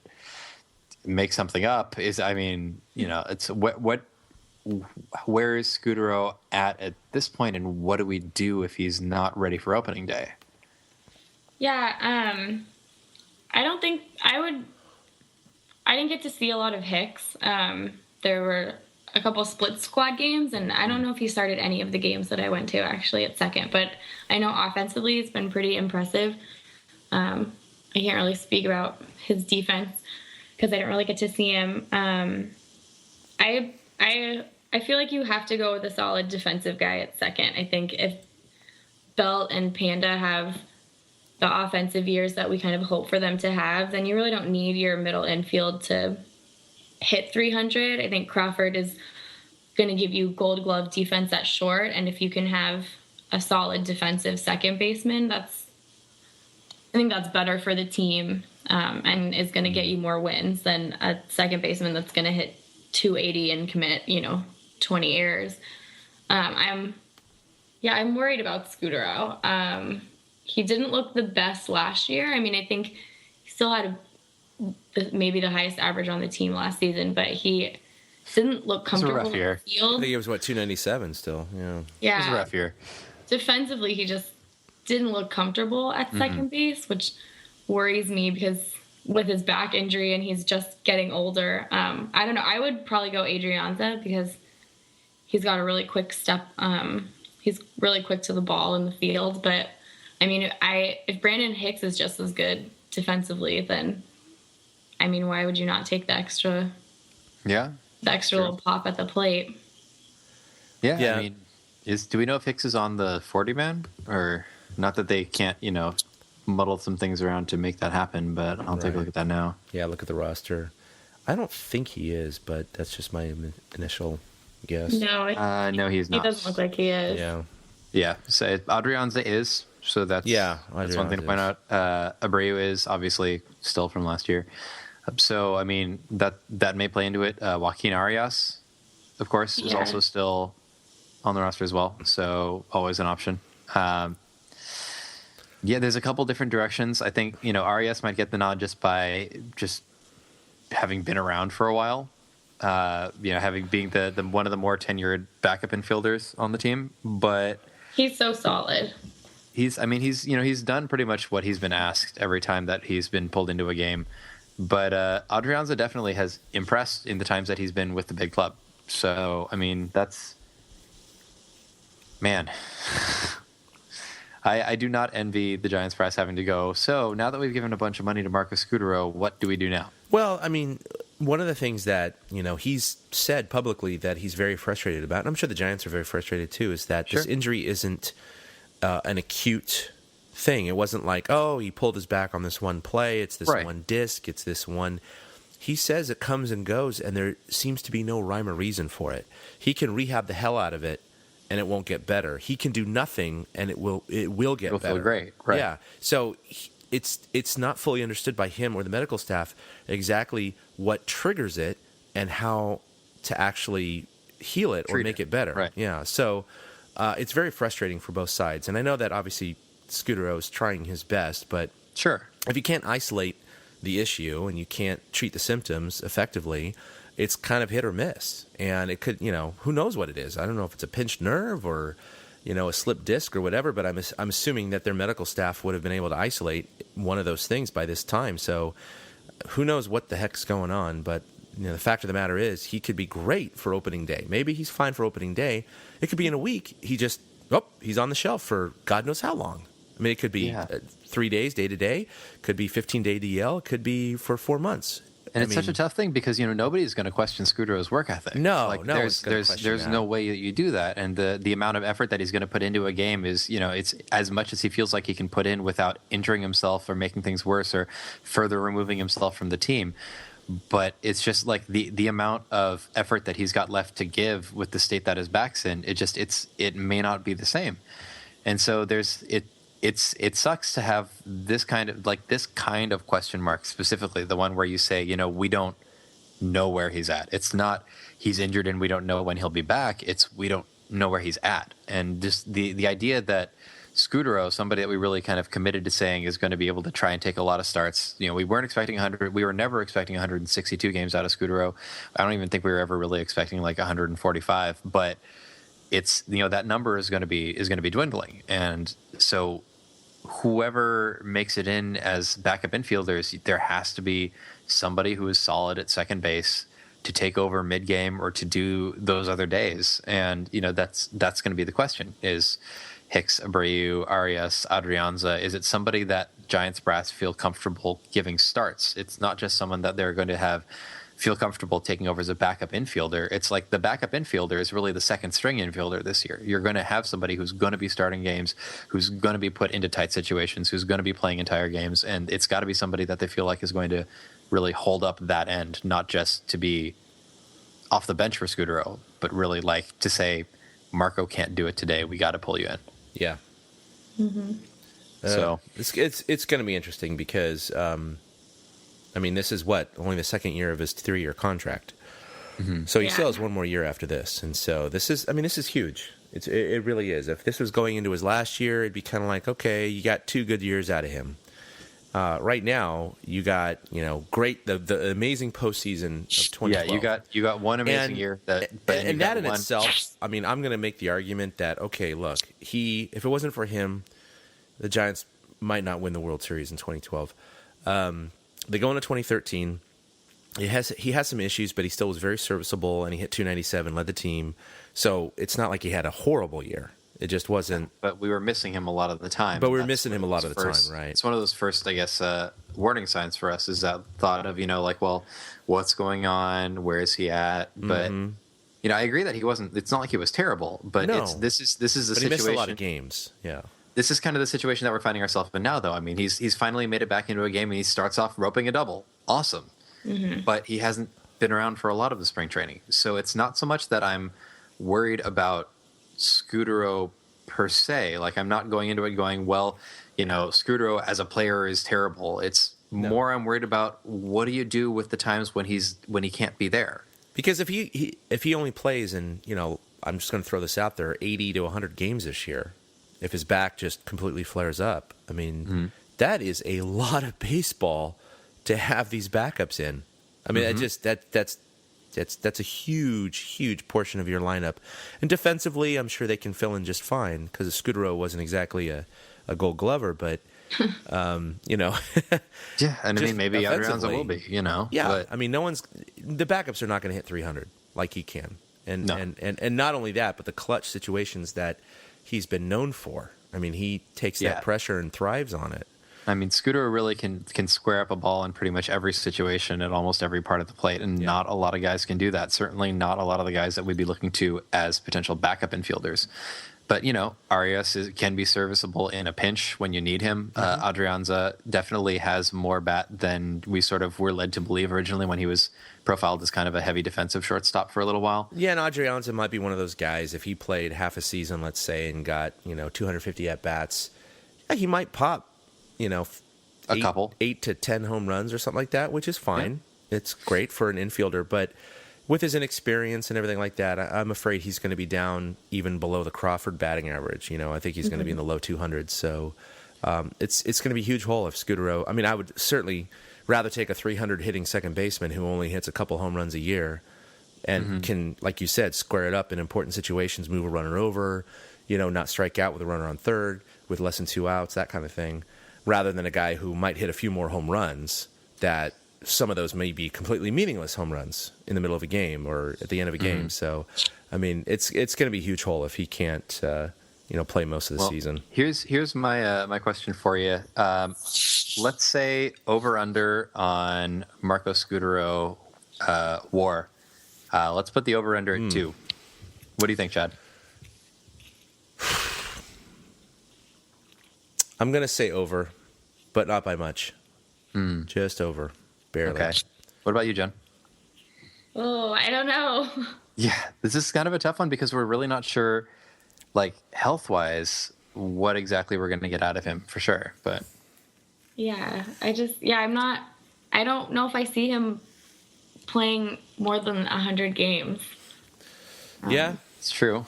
make something up? It's where is Scudero at this point, and what do we do if he's not ready for opening day? Yeah, I don't think I didn't get to see a lot of Hicks. There were a couple split squad games, and I don't know if he started any of the games that I went to actually at second, but I know offensively it's been pretty impressive. I can't really speak about his defense because I didn't really get to see him. I feel like you have to go with a solid defensive guy at second. I think if Belt and Panda have the offensive years that we kind of hope for them to have, then you really don't need your middle infield to hit 300. I think Crawford is going to give you gold glove defense at short, and if you can have a solid defensive second baseman, I think that's better for the team, and is going to get you more wins than a second baseman that's going to hit 280 and commit 20 errors. I'm worried about Scudero. He didn't look the best last year. I mean, I think he still had maybe the highest average on the team last season, but he didn't look comfortable in the I field. think it was 297 still. Yeah. It was a rough year. Defensively, he just didn't look comfortable at second base, which worries me because with his back injury and he's just getting older. I don't know. I would probably go Adrianza because he's got a really quick step. He's really quick to the ball in the field, but I mean, if Brandon Hicks is just as good defensively, then I mean, why would you not take the extra? Yeah, the extra little pop at the plate. Yeah. I mean, do we know if Hicks is on the 40 man or not? That they can't, muddled some things around to make that happen, but I'll take a look at that now. Yeah, look at the roster. I don't think he is, but that's just my initial guess. No, No, he's not. he doesn't look like he is. Yeah. Yeah, so Adrianza is, so that's that's one thing to point out. Abreu is obviously still from last year, so I mean that may play into it. Joaquin Arias, of course, is also still on the roster as well, so always an option. There's a couple different directions. I think Arias might get the nod just by having been around for a while. Having being the one of the more tenured backup infielders on the team, but he's so solid. He's done pretty much what he's been asked every time that he's been pulled into a game. But Adrianza definitely has impressed in the times that he's been with the big club. So I mean, that's man. I do not envy the Giants press having to go. So now that we've given a bunch of money to Marcus Scutaro, what do we do now? Well, I mean, one of the things that he's said publicly that he's very frustrated about, and I'm sure the Giants are very frustrated too, is that this injury isn't an acute thing. It wasn't like, oh, he pulled his back on this one play. It's this one disc. It's this one. He says it comes and goes, and there seems to be no rhyme or reason for it. He can rehab the hell out of it, and it won't get better. He can do nothing, and it will get It'll better. Feel great, right? Yeah. So it's not fully understood by him or the medical staff exactly what triggers it and how to actually heal it or make it better. Right. Yeah. So it's very frustrating for both sides, and I know that obviously Scutaro is trying his best, but if you can't isolate the issue and you can't treat the symptoms effectively, it's kind of hit or miss. And it could, who knows what it is. I don't know if it's a pinched nerve or, a slipped disc or whatever, but I'm assuming that their medical staff would have been able to isolate one of those things by this time. So who knows what the heck's going on, but the fact of the matter is he could be great for opening day. Maybe he's fine for opening day. It could be in a week. He's on the shelf for God knows how long. I mean, it could be 3 days, day to day. Could be 15-day DL. It could be for 4 months. And it's such a tough thing because nobody's going to question Scutaro's work ethic. No, there's no way that you do that, and the amount of effort that he's going to put into a game is it's as much as he feels like he can put in without injuring himself or making things worse or further removing himself from the team. But it's just like the amount of effort that he's got left to give with the state that his back's in. It may not be the same, and so it sucks to have this kind of question mark, specifically the one where you say, we don't know where he's at. It's not he's injured and we don't know when he'll be back. It's we don't know where he's at. And just the idea that Scutaro, somebody that we really kind of committed to saying is going to be able to try and take a lot of starts. We weren't expecting 100. We were never expecting 162 games out of Scutaro. I don't even think we were ever really expecting like 145. But it's that number is going to be dwindling, and so whoever makes it in as backup infielders, there has to be somebody who is solid at second base to take over mid-game or to do those other days. And, that's going to be the question is Hicks, Abreu, Arias, Adrianza. Is it somebody that Giants brass feel comfortable giving starts? It's not just someone that they're going to feel comfortable taking over as a backup infielder. It's like the backup infielder is really the second string infielder this year. You're going to have somebody who's going to be starting games, who's going to be put into tight situations, who's going to be playing entire games, and it's got to be somebody that they feel like is going to really hold up that end, not just to be off the bench for Scutaro, but really like to say, Marco can't do it today. We got to pull you in. Yeah. Mm-hmm. So it's going to be interesting because this is only the second year of his 3-year contract. Mm-hmm. So he still has one more year after this. And so this is huge. It really is. If this was going into his last year, it'd be kind of like, okay, you got 2 good years out of him. Right now, you got, great, the amazing postseason of 2012. Yeah, you got one amazing year. And that in itself, I'm going to make the argument that, okay, look, if it wasn't for him, the Giants might not win the World Series in 2012. They go into 2013. He has some issues, but he still was very serviceable, and he hit 297, led the team. So it's not like he had a horrible year. It just wasn't. But we were missing him a lot of the time. But we were missing him a lot of the time, right? It's one of those first, I guess, warning signs for us is that thought of, well, what's going on? Where is he at? But, I agree that he wasn't. It's not like he was terrible, but this is the situation. He missed a lot of games, yeah. This is kind of the situation that we're finding ourselves in now, though. I mean, he's finally made it back into a game, and he starts off roping a double. Awesome. But he hasn't been around for a lot of the spring training. So it's not so much that I'm worried about Scudero per se. Like, I'm not going into it going, well, Scudero as a player is terrible. It's more I'm worried about what do you do with the times when he can't be there. Because if he only plays in, I'm just going to throw this out there, 80 to 100 games this year, if his back just completely flares up, I mean, that is a lot of baseball to have these backups in. I mean, that's a huge portion of your lineup. And defensively, I'm sure they can fill in just fine because Scudero wasn't exactly a Gold Glover, but Yeah, and I mean, maybe Adrianza will be, Yeah, but I mean, the backups are not going to hit 300 like he can. And not only that, but the clutch situations that he's been known for. I mean, he takes that pressure and thrives on it. I mean, Scudero really can square up a ball in pretty much every situation at almost every part of the plate, and not a lot of guys can do that. Certainly not a lot of the guys that we'd be looking to as potential backup infielders. But, Arias can be serviceable in a pinch when you need him. Adrianza definitely has more bat than we sort of were led to believe originally when he was profiled as kind of a heavy defensive shortstop for a little while. Yeah, and Adrianza might be one of those guys, if he played half a season, let's say, and got, 250 at-bats, he might pop, a couple. 8 to 10 home runs or something like that, which is fine. Yeah. It's great for an infielder, but with his inexperience and everything like that, I'm afraid he's going to be down even below the Crawford batting average. I think he's going to be in the low 200s. So it's going to be a huge hole if Scudero. I mean, I would certainly rather take a 300 hitting second baseman who only hits a couple home runs a year and can, like you said, square it up in important situations, move a runner over, not strike out with a runner on third with less than 2 outs, that kind of thing, rather than a guy who might hit a few more home runs that some of those may be completely meaningless home runs in the middle of a game or at the end of a game. So, I mean, it's going to be a huge hole if he can't, play most of the season. Here's my my question for you. Let's say over/under on Marco Scudero WAR. Let's put the over/under at 2. What do you think, Chad? I'm going to say over, but not by much. Just over. Barely. Okay. What about you, Jen? Oh, I don't know. Yeah, this is kind of a tough one because we're really not sure, like, health-wise, what exactly we're going to get out of him for sure. But Yeah, I don't know if I see him playing more than 100 games. Yeah. It's true.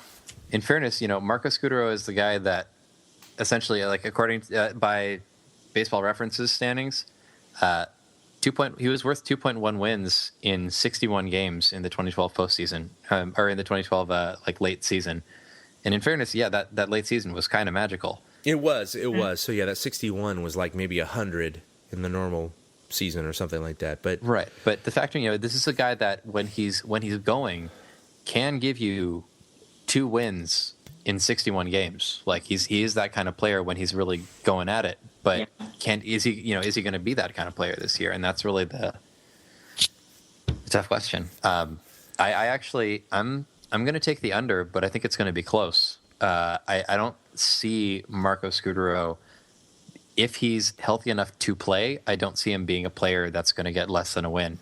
In fairness, Marco Scudero is the guy that essentially, like, according to, by Baseball References standings, he was worth 2.1 wins in 61 games in the 2012 postseason, or in the 2012 late season. And in fairness, that late season was kind of magical. It was. So yeah, that 61 was like maybe 100 in the normal season or something like that. But right. But the fact, this is a guy that when he's going, can give you 2 wins in 61 games. Like he is that kind of player when he's really going at it. But is he going to be that kind of player this year? And that's really the tough question. I'm going to take the under, but I think it's going to be close. I don't see Marco Scudero, if he's healthy enough to play, I don't see him being a player that's going to get less than a win.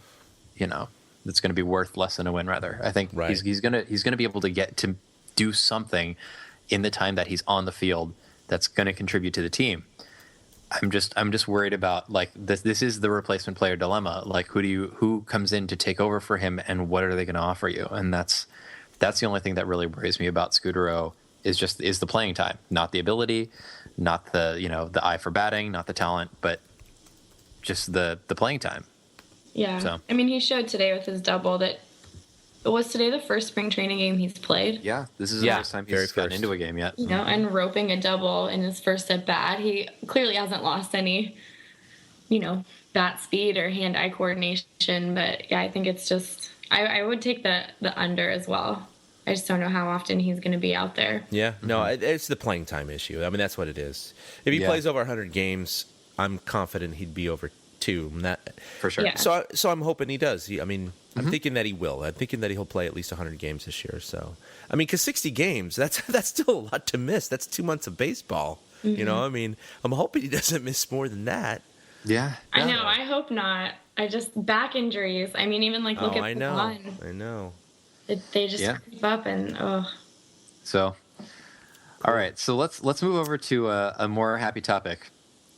That's going to be worth less than a win, rather. I think he's going to be able to get to do something in the time that he's on the field that's going to contribute to the team. I'm just worried about, like, this is the replacement player dilemma. Like, who comes in to take over for him, and what are they going to offer you? And that's the only thing that really worries me about Scudero is the playing time, not the ability, not the eye for batting, not the talent, but just the playing time. Yeah. So. I mean, he showed today with his double that was today the first spring training game he's played. Yeah, this is the first time he's gotten into a game yet. And roping a double in his first at bat. He clearly hasn't lost any, bat speed or hand-eye coordination. But yeah, I think it's just I would take the under as well. I just don't know how often he's going to be out there. Yeah, no, it's the playing time issue. I mean, that's what it is. If he plays over 100 games, I'm confident he'd be over 2. For sure. Yeah. So I'm hoping he does. I'm thinking that he will. I'm thinking that he'll play at least 100 games this year. So, I mean, because 60 games, that's still a lot to miss. That's 2 months of baseball. You know, I mean, I'm hoping he doesn't miss more than that. Yeah. I know. I hope not. I just back injuries. I mean, even like look at I the know. one. I know. They just creep up and So, all right. So let's move over to a more happy topic.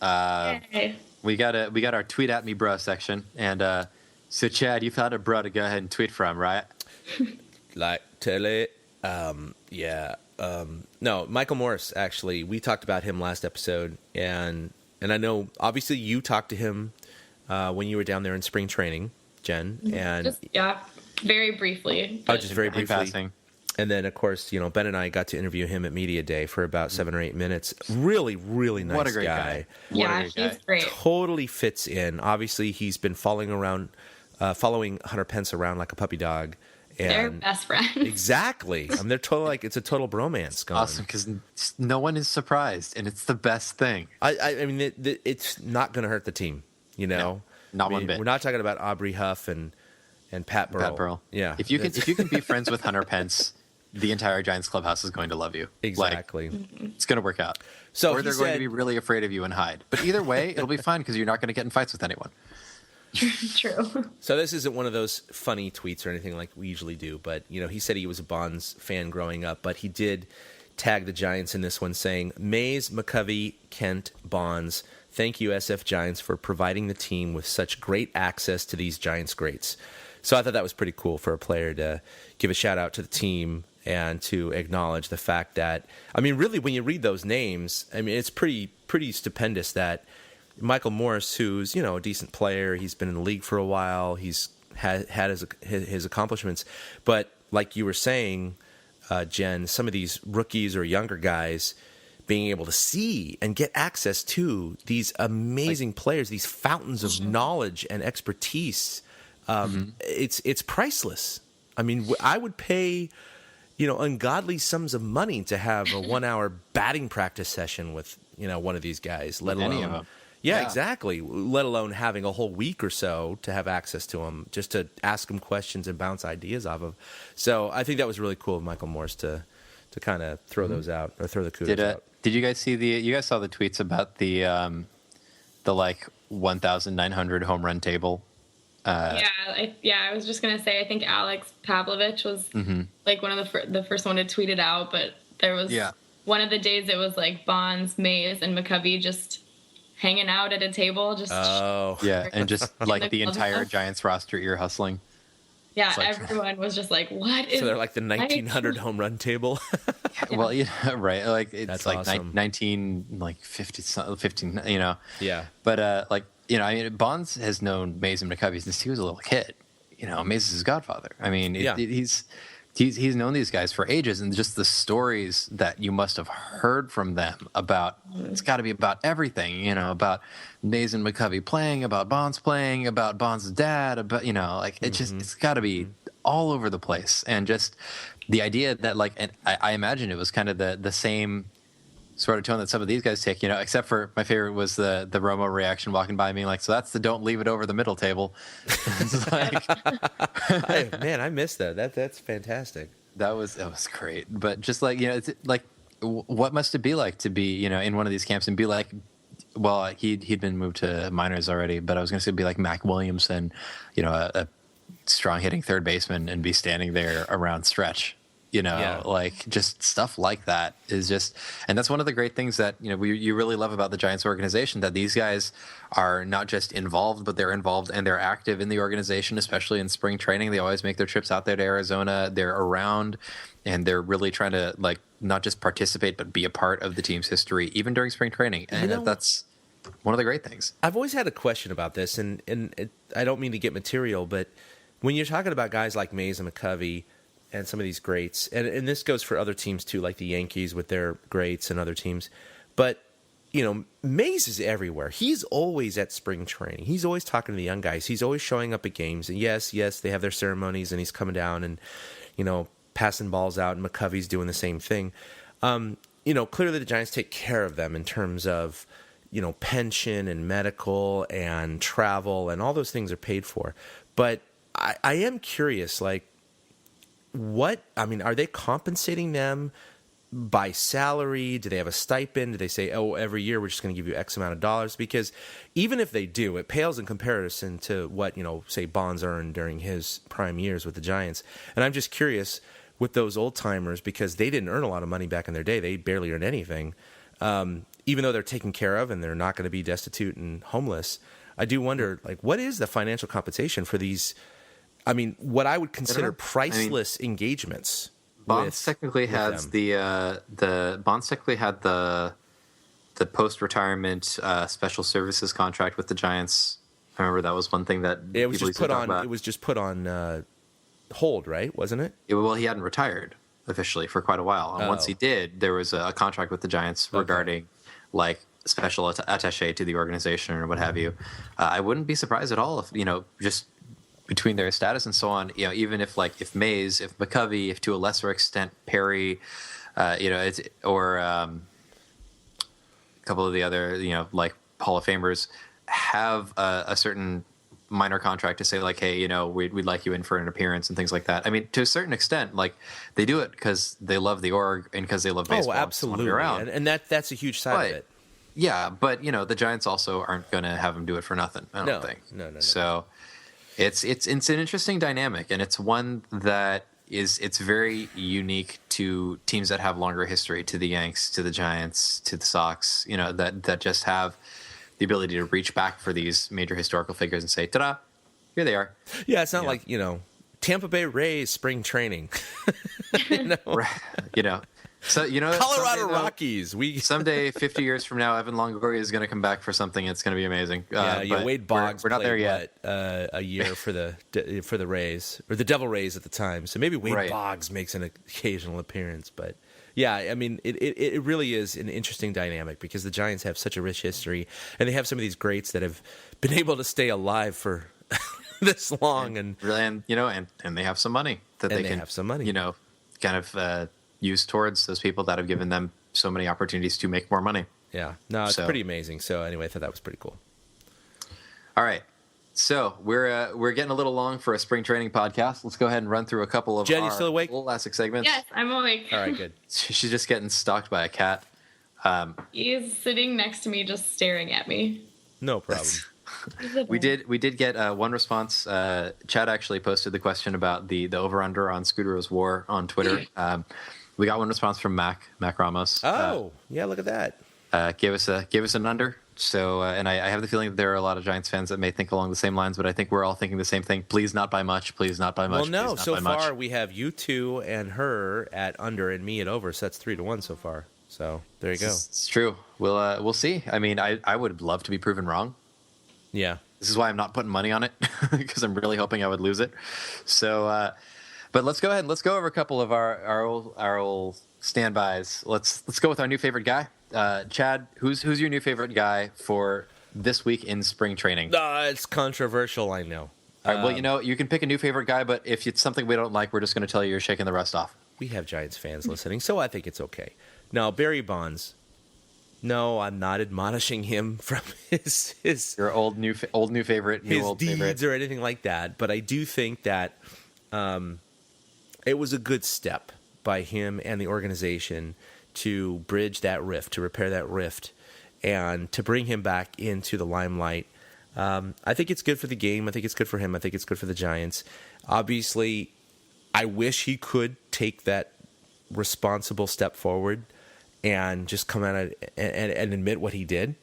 Yay. We got our tweet at me bro section, and so Chad, you found a bro to go ahead and tweet from, right? Like tele, yeah. No, Michael Morris. Actually, we talked about him last episode, and I know obviously you talked to him when you were down there in spring training, Jen, and Just, very briefly. oh, just very In briefly. passing. And then, of course, you know, Ben and I got to interview him at Media Day for about 7 or 8 minutes. Really, really nice What a great guy. Yeah, What a great he's guy. great. Totally fits in. Obviously, he's been following Hunter Pence around like a puppy dog. And They're best friends. Exactly. I mean, they're totally like it's a total bromance going. Awesome, because no one is surprised, and it's the best thing. I mean, it's not going to hurt the team. You know, not I mean, one bit. We're not talking about Aubrey Huff and Pat Burrell. Pat Burrell. Yeah. If you can be friends with Hunter Pence, the entire Giants clubhouse is going to love you. Exactly. Like, it's going to work out. So or he they're going to said- be really afraid of you and hide. But either way, it'll be fine because you're not going to get in fights with anyone. True. So this isn't one of those funny tweets or anything like we usually do, but you know, he said he was a Bonds fan growing up, but he did tag the Giants in this one saying, Mays, McCovey, Kent, Bonds, thank you SF Giants for providing the team with such great access to these Giants greats. So I thought that was pretty cool for a player to give a shout out to the team and to acknowledge the fact that, I mean, really, when you read those names, I mean, it's pretty stupendous that Michael Morris, who's, you know, a decent player, he's been in the league for a while, he's had his accomplishments, but like you were saying, Jen, some of these rookies or younger guys being able to see and get access to these amazing players, these fountains of knowledge and expertise, it's priceless. I mean, I would pay, you know, ungodly sums of money to have a 1 hour batting practice session with, you know, one of these guys, let alone Any of them. Yeah, Yeah. exactly. Let alone having a whole week or so to have access to them, just to ask them questions and bounce ideas off of. So I think that was really cool of Michael Morris to kind of throw those out, or throw the kudos out. Did you guys see you guys saw the tweets about the like 1,900 home run table? I was just gonna say I think Alex Pavlovich was like one of the first one to tweet it out, but there was one of the days it was like Bonds, Mays, and McCovey just hanging out at a table, just and just like the entire clubhouse. Giants roster ear hustling. Yeah, It's like- everyone was just like, "What is?" So they're like the 1,900 home run table. Well, right, like it's That's like awesome. 19, like 15, you know. Yeah. But like, you know, I mean, Bonds has known Mays and McCovey since he was a little kid. You know, Mays is his godfather. I mean, he's known these guys for ages, and just the stories that you must have heard from them about, it's got to be about everything, you know, about Mays and McCovey playing, about Bonds playing, about Bonds' dad, about, you know, like it's got to be all over the place. And just the idea that, like, and I imagine it was kind of the same sort of tone that some of these guys take, you know, except for my favorite was the Romo reaction walking by me, like, so that's the don't leave it over the middle table. It's like, Man, I missed that. That's fantastic. that was great. But just like, you know, it's like, what must it be like to be, you know, in one of these camps and be like, well, he'd been moved to minors already, but I was going to say be like Mac Williamson, you know, a strong hitting third baseman, and be standing there around stretch. You know, like just stuff like that is just, and that's one of the great things that, you know, you really love about the Giants organization, that these guys are not just involved, but they're involved and they're active in the organization, especially in spring training. They always make their trips out there to Arizona. They're around, and they're really trying to, like, not just participate, but be a part of the team's history, even during spring training. And You know, that's one of the great things. I've always had a question about this, and I don't mean to get material, but when you're talking about guys like Mays and McCovey and some of these greats, and this goes for other teams too, like the Yankees with their greats and other teams, but, you know, Mays is everywhere. He's always at spring training. He's always talking to the young guys. He's always showing up at games, and yes, they have their ceremonies, and he's coming down and, you know, passing balls out, and McCovey's doing the same thing. You know, clearly the Giants take care of them in terms of, you know, pension and medical and travel, and all those things are paid for. But I am curious, like, are they compensating them by salary? Do they have a stipend? Do they say, oh, every year we're just going to give you X amount of dollars? Because even if they do, it pales in comparison to what, say Bonds earned during his prime years with the Giants. And I'm just curious with those old timers, because they didn't earn a lot of money back in their day. They barely earned anything. Even though they're taken care of and they're not going to be destitute and homeless, I do wonder, what is the financial compensation for these, what I would consider priceless engagements? Bonds technically has the Bonds technically had the post-retirement special services contract with the Giants. I remember that was one thing that it was just put on hold, right? Wasn't it? Well, he hadn't retired officially for quite a while, and once he did, there was a contract with the Giants regarding special attaché to the organization or what have you. I wouldn't be surprised at all if just between their status and so on, even if Mays, if McCovey, if to a lesser extent Perry, or a couple of the other, Hall of Famers have a certain minor contract to say hey, we'd like you in for an appearance and things like that. To a certain extent, they do it because they love the org and because they love baseball. Oh, absolutely. And that's a huge side of it. Yeah, but the Giants also aren't going to have them do it for nothing. I don't think. No. So it's an interesting dynamic, and it's one that it's very unique to teams that have longer history, to the Yanks, to the Giants, to the Sox. That just have the ability to reach back for these major historical figures and say, ta-da, here they are. Yeah, it's not Tampa Bay Rays spring training. So Colorado Rockies. Someday, 50 years from now, Evan Longoria is going to come back for something. It's going to be amazing. Wade Boggs. We're not there yet. A year for the Rays, or the Devil Rays at the time. So maybe Wade Boggs makes an occasional appearance. But yeah, it really is an interesting dynamic because the Giants have such a rich history, and they have some of these greats that have been able to stay alive for this long, and they have some money that they can have some money. Kind of. Use towards those people that have given them so many opportunities to make more money. Yeah, no, it's pretty amazing. So anyway, I thought that was pretty cool. All right, so we're getting a little long for a spring training podcast. Let's go ahead and run through a couple of Jen, you still awake? Classic segments. Yes, I'm awake. All right, good. She's just getting stalked by a cat. He's sitting next to me, just staring at me. No problem. We did get one response. Chad actually posted the question about the over-under on Scudero's War on Twitter. We got one response from Mac Ramos. Oh, yeah, look at that. Gave us an under. So, and I have the feeling that there are a lot of Giants fans that may think along the same lines, but I think we're all thinking the same thing. Please not by much. Please not by much. Well, no. So far, we have you two and her at under, and me at over. So that's 3-1 so far. So there you go. It's true. We'll see. I would love to be proven wrong. Yeah. This is why I'm not putting money on it because I'm really hoping I would lose it. So. But let's go ahead and let's go over a couple of our old standbys. Let's go with our new favorite guy, Chad. Who's your new favorite guy for this week in spring training? It's controversial, I know. All right, well, you can pick a new favorite guy, but if it's something we don't like, we're just going to tell you you're shaking the rust off. We have Giants fans listening, so I think it's okay. Now, Barry Bonds. No, I'm not admonishing him from his your old new favorite, his deeds or anything like that. But I do think that. It was a good step by him and the organization to bridge that rift, to repair that rift, and to bring him back into the limelight. I think it's good for the game. I think it's good for him. I think it's good for the Giants. Obviously, I wish he could take that responsible step forward and just come out and admit what he did.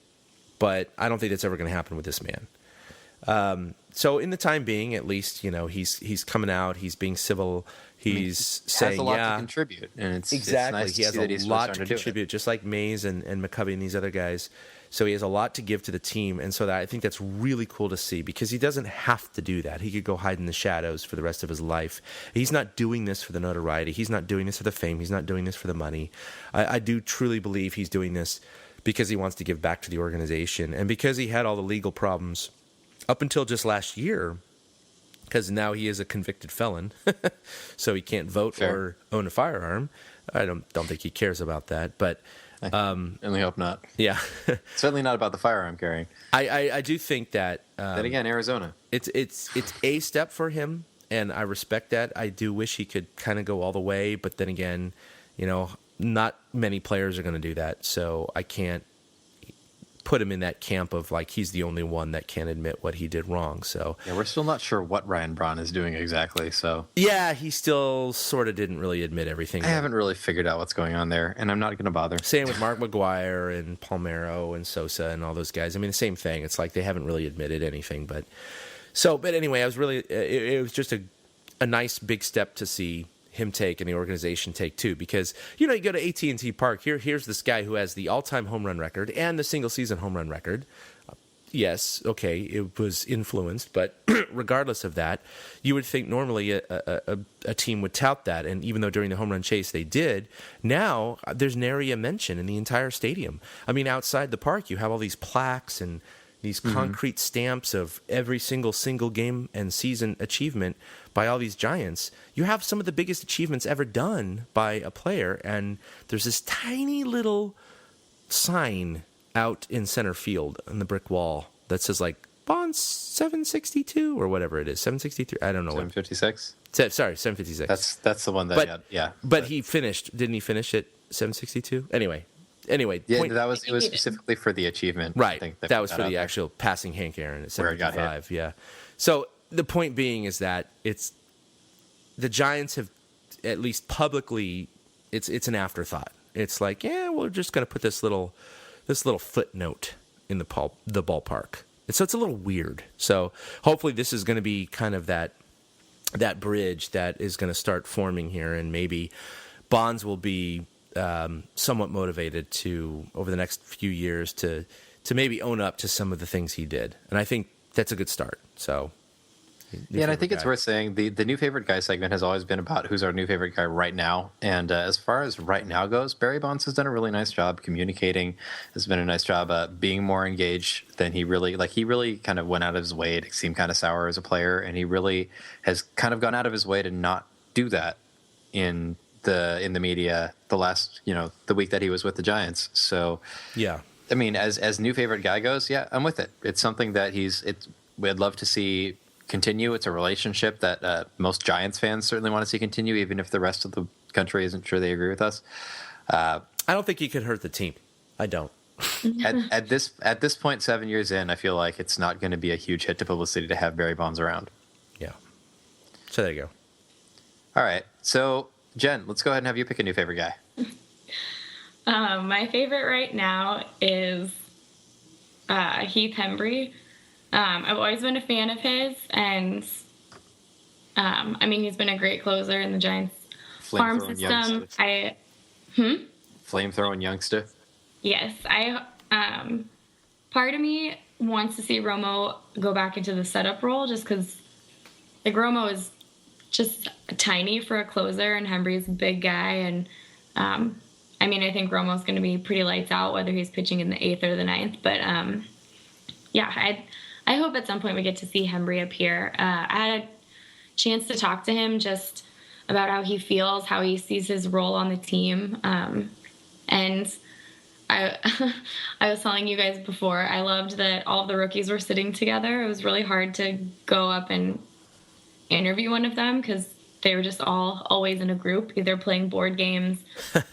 But I don't think that's ever going to happen with this man. So in the time being, at least, he's coming out. He's being civil. He's saying, has a lot to contribute, and it's exactly. It's nice he has a lot to contribute, just like Mays and McCovey and these other guys. So he has a lot to give to the team, and so I think that's really cool to see because he doesn't have to do that. He could go hide in the shadows for the rest of his life. He's not doing this for the notoriety. He's not doing this for the fame. He's not doing this for the money. I do truly believe he's doing this because he wants to give back to the organization, and because he had all the legal problems up until just last year. Because now he is a convicted felon, so he can't vote or own a firearm. I don't think he cares about that, but I only hope not. Yeah, certainly not about the firearm carrying. I do think that. Then again, Arizona. It's a step for him, and I respect that. I do wish he could kind of go all the way, but then again, not many players are going to do that, so I can't put him in that camp of like he's the only one that can't admit what he did wrong. So Yeah, we're still not sure what Ryan Braun is doing exactly. So yeah, he still sort of didn't really admit everything. I haven't really figured out what's going on there, and I'm not going to bother. Same with Mark McGuire and Palmeiro and Sosa and all those guys. I mean, the same thing. It's like they haven't really admitted anything. But anyway, I was really it was just a nice big step to see him take and the organization take too, because you go to AT&T Park. Here's this guy who has the all-time home run record and the single-season home run record. Yes, okay, it was influenced, but regardless of that, you would think normally a team would tout that, and even though during the home run chase they did, now there's nary a mention in the entire stadium. I mean, outside the park, you have all these plaques and these concrete stamps of every single game and season achievement by all these Giants. You have some of the biggest achievements ever done by a player, and there's this tiny little sign out in center field on the brick wall that says like Bonds 762 or whatever it is, 763. I don't know. 756. Sorry, 756. That's the one that. But he finished. Didn't he finish at 762? Anyway. Yeah, it was specifically for the achievement. Right. I think that was for the there. actual passing Hank Aaron at Where it got 75. Yeah. So the point being is that it's the Giants have, at least publicly, it's an afterthought. It's like, yeah, we're just going to put this little footnote in the ballpark. And so it's a little weird. So hopefully this is going to be kind of that bridge that is going to start forming here, and maybe Bonds will be somewhat motivated to, over the next few years, to maybe own up to some of the things he did. And I think that's a good start. So yeah, and I think it's worth saying the new favorite guy segment has always been about who's our new favorite guy right now. And as far as right now goes, Barry Bonds has done a really nice job communicating. Has been a nice job being more engaged than he really kind of went out of his way to seem kind of sour as a player, and he really has kind of gone out of his way to not do that in the media the last the week that he was with the Giants. So yeah, I mean, as new favorite guy goes, yeah, I'm with it. It's something that we'd love to see continue. It's a relationship that most Giants fans certainly want to see continue, even if the rest of the country isn't sure they agree with us. I don't think he could hurt the team. I don't. At this point, 7 years in, I feel like it's not going to be a huge hit to publicity to have Barry Bonds around. Yeah. So there you go. All right. So Jen, let's go ahead and have you pick a new favorite guy. My favorite right now is Heath Hembree. I've always been a fan of his, and I mean, he's been a great closer in the Giants farm system. Flamethrowing youngster. Yes, part of me wants to see Romo go back into the setup role, just because Romo is just tiny for a closer, and Hembree's a big guy, and I mean, I think Romo's going to be pretty lights out, whether he's pitching in the 8th or the 9th. But yeah, I hope at some point we get to see Hembree appear. I had a chance to talk to him just about how he feels, how he sees his role on the team. And I was telling you guys before, I loved that all of the rookies were sitting together. It was really hard to go up and interview one of them because they were just always in a group, either playing board games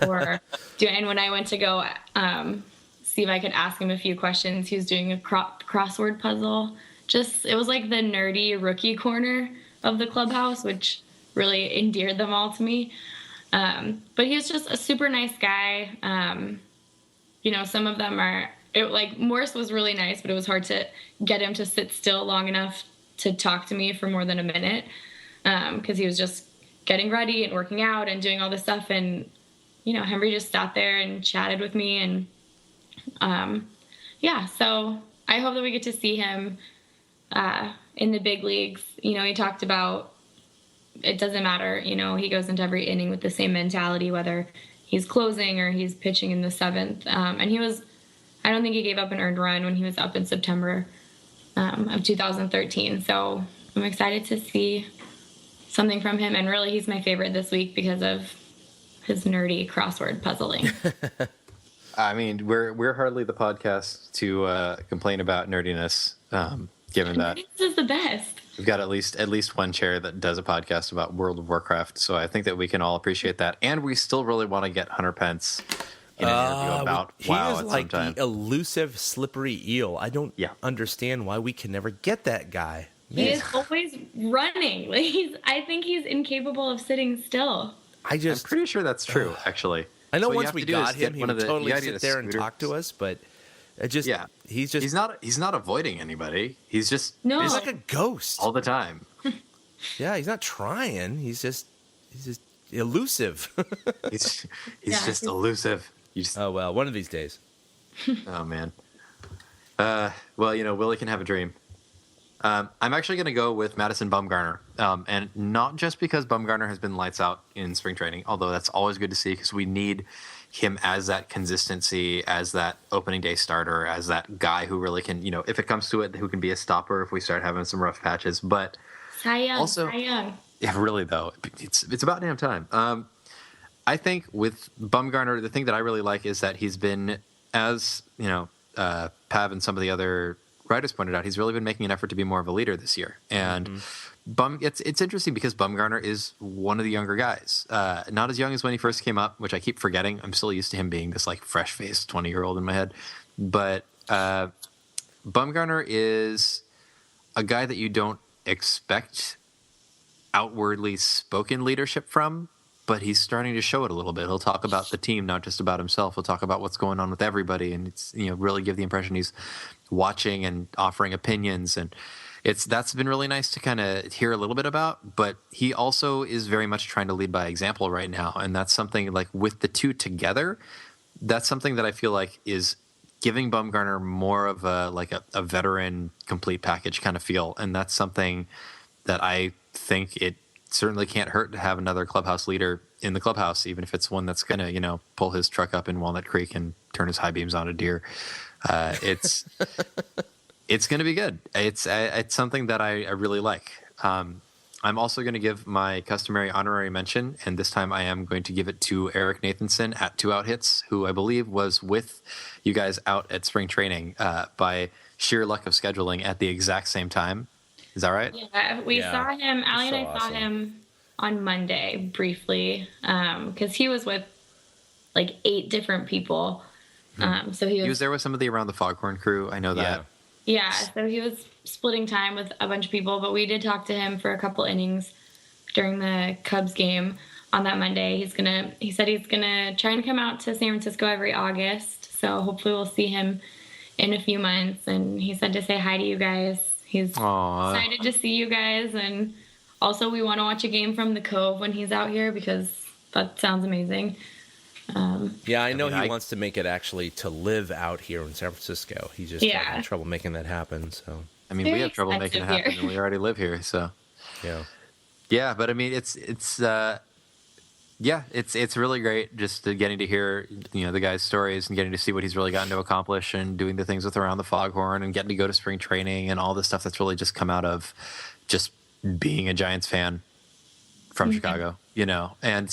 or and when I went to go see if I could ask him a few questions, he was doing a crossword puzzle. It was like the nerdy rookie corner of the clubhouse, which really endeared them all to me. But he was just a super nice guy. Some of them Morris was really nice, but it was hard to get him to sit still long enough to talk to me for more than a minute. Because he was just getting ready and working out and doing all this stuff. And, Hembree just sat there and chatted with me. And, so I hope that we get to see him in the big leagues. He talked about it doesn't matter. He goes into every inning with the same mentality, whether he's closing or he's pitching in the 7th. And I don't think he gave up an earned run when he was up in September of 2013. So I'm excited to see something from him, and really he's my favorite this week because of his nerdy crossword puzzling. I mean, we're hardly the podcast to complain about nerdiness, given that this is the best. We've got at least one chair that does a podcast about World of Warcraft, so I think that we can all appreciate that. And we still really want to get Hunter Pence in an interview about WoW He is at like some time. the elusive, slippery eel. I don't understand why we can never get that guy. He is always running. Like I think he's incapable of sitting still. I'm pretty sure that's true, actually. I know So what you once have we to do got is get him, he one of would the- totally you gotta get sit a there and scooter. talk to us, but it just he's not avoiding anybody. He's just No. he's like a ghost. all the time. Yeah, he's not trying. He's just elusive. He's Yeah, just he's- elusive. Oh well, one of these days. Oh man. Well, Willie can have a dream. I'm actually going to go with Madison Bumgarner, and not just because Bumgarner has been lights out in spring training, although that's always good to see because we need him as that consistency, as that opening day starter, as that guy who really can, if it comes to it, who can be a stopper if we start having some rough patches. But Cy Young. Also- Cy Young. yeah, really though, it's about damn time. I think with Bumgarner, the thing that I really like is that he's been, as Pav and some of the other writers pointed out, he's really been making an effort to be more of a leader this year. And it's interesting because Bumgarner is one of the younger guys, not as young as when he first came up, which I keep forgetting. I'm still used to him being this like fresh-faced 20-year-old in my head, but Bumgarner is a guy that you don't expect outwardly spoken leadership from, but he's starting to show it a little bit. He'll talk about the team, not just about himself. He'll talk about what's going on with everybody, and it's really give the impression he's watching and offering opinions, and that's been really nice to kind of hear a little bit about. But he also is very much trying to lead by example right now, and that's something like with the two together, that's something that I feel like is giving Bumgarner more of a veteran complete package kind of feel, and that's something that I think it certainly can't hurt to have another clubhouse leader in the clubhouse, even if it's one that's going to, pull his truck up in Walnut Creek and turn his high beams on a deer. It's going to be good. It's something that I really like. I'm also going to give my customary honorary mention, and this time I am going to give it to Eric Nathanson at 2 Out Hits, who I believe was with you guys out at spring training by sheer luck of scheduling at the exact same time. Is that right? Yeah, we saw him. Allie and I saw him on Monday briefly because he was with like 8 different people. So he was there with some of the Around the Foghorn crew. I know that. Yeah, so he was splitting time with a bunch of people, but we did talk to him for a couple innings during the Cubs game on that Monday. He said he's gonna try and come out to San Francisco every August. So hopefully we'll see him in a few months. And he said to say hi to you guys. He's excited to see you guys, and also we want to watch a game from the Cove when he's out here because that sounds amazing. I know he wants to make it actually to live out here in San Francisco. He's just having trouble making that happen. So we have trouble making it happen, and we already live here. So yeah, but I mean, it's really great just getting to hear the guy's stories and getting to see what he's really gotten to accomplish and doing the things with Around the Foghorn and getting to go to spring training and all this stuff that's really just come out of just being a Giants fan from Chicago, and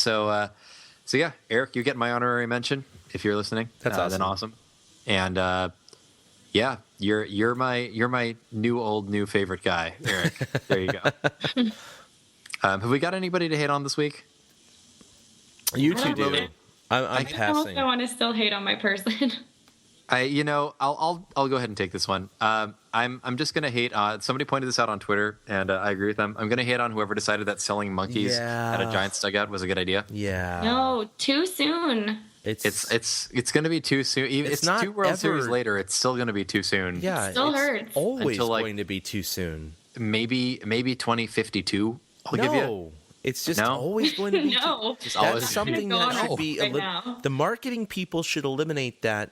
so yeah, Eric, you get my honorary mention if you're listening. That's awesome. Then awesome, and you're my new favorite guy, Eric. There you go. Have we got anybody to hate on this week? You two do. I'm I don't know passing. if I want to still hate on my person. I'll go ahead and take this one. I'm just gonna hate. Somebody pointed this out on Twitter, and I agree with them. I'm gonna hate on whoever decided that selling monkeys at a Giants dugout was a good idea. Yeah. No, too soon. It's gonna be too soon. Even It's it's not 2 World ever- Series later. It's still gonna be too soon. Yeah. Still it's hurts. always Until, going to be too soon. Maybe 2052. I'll give you. No. It's just No? always going to be No. Just That's always something Go that on should be right now. the marketing people should eliminate that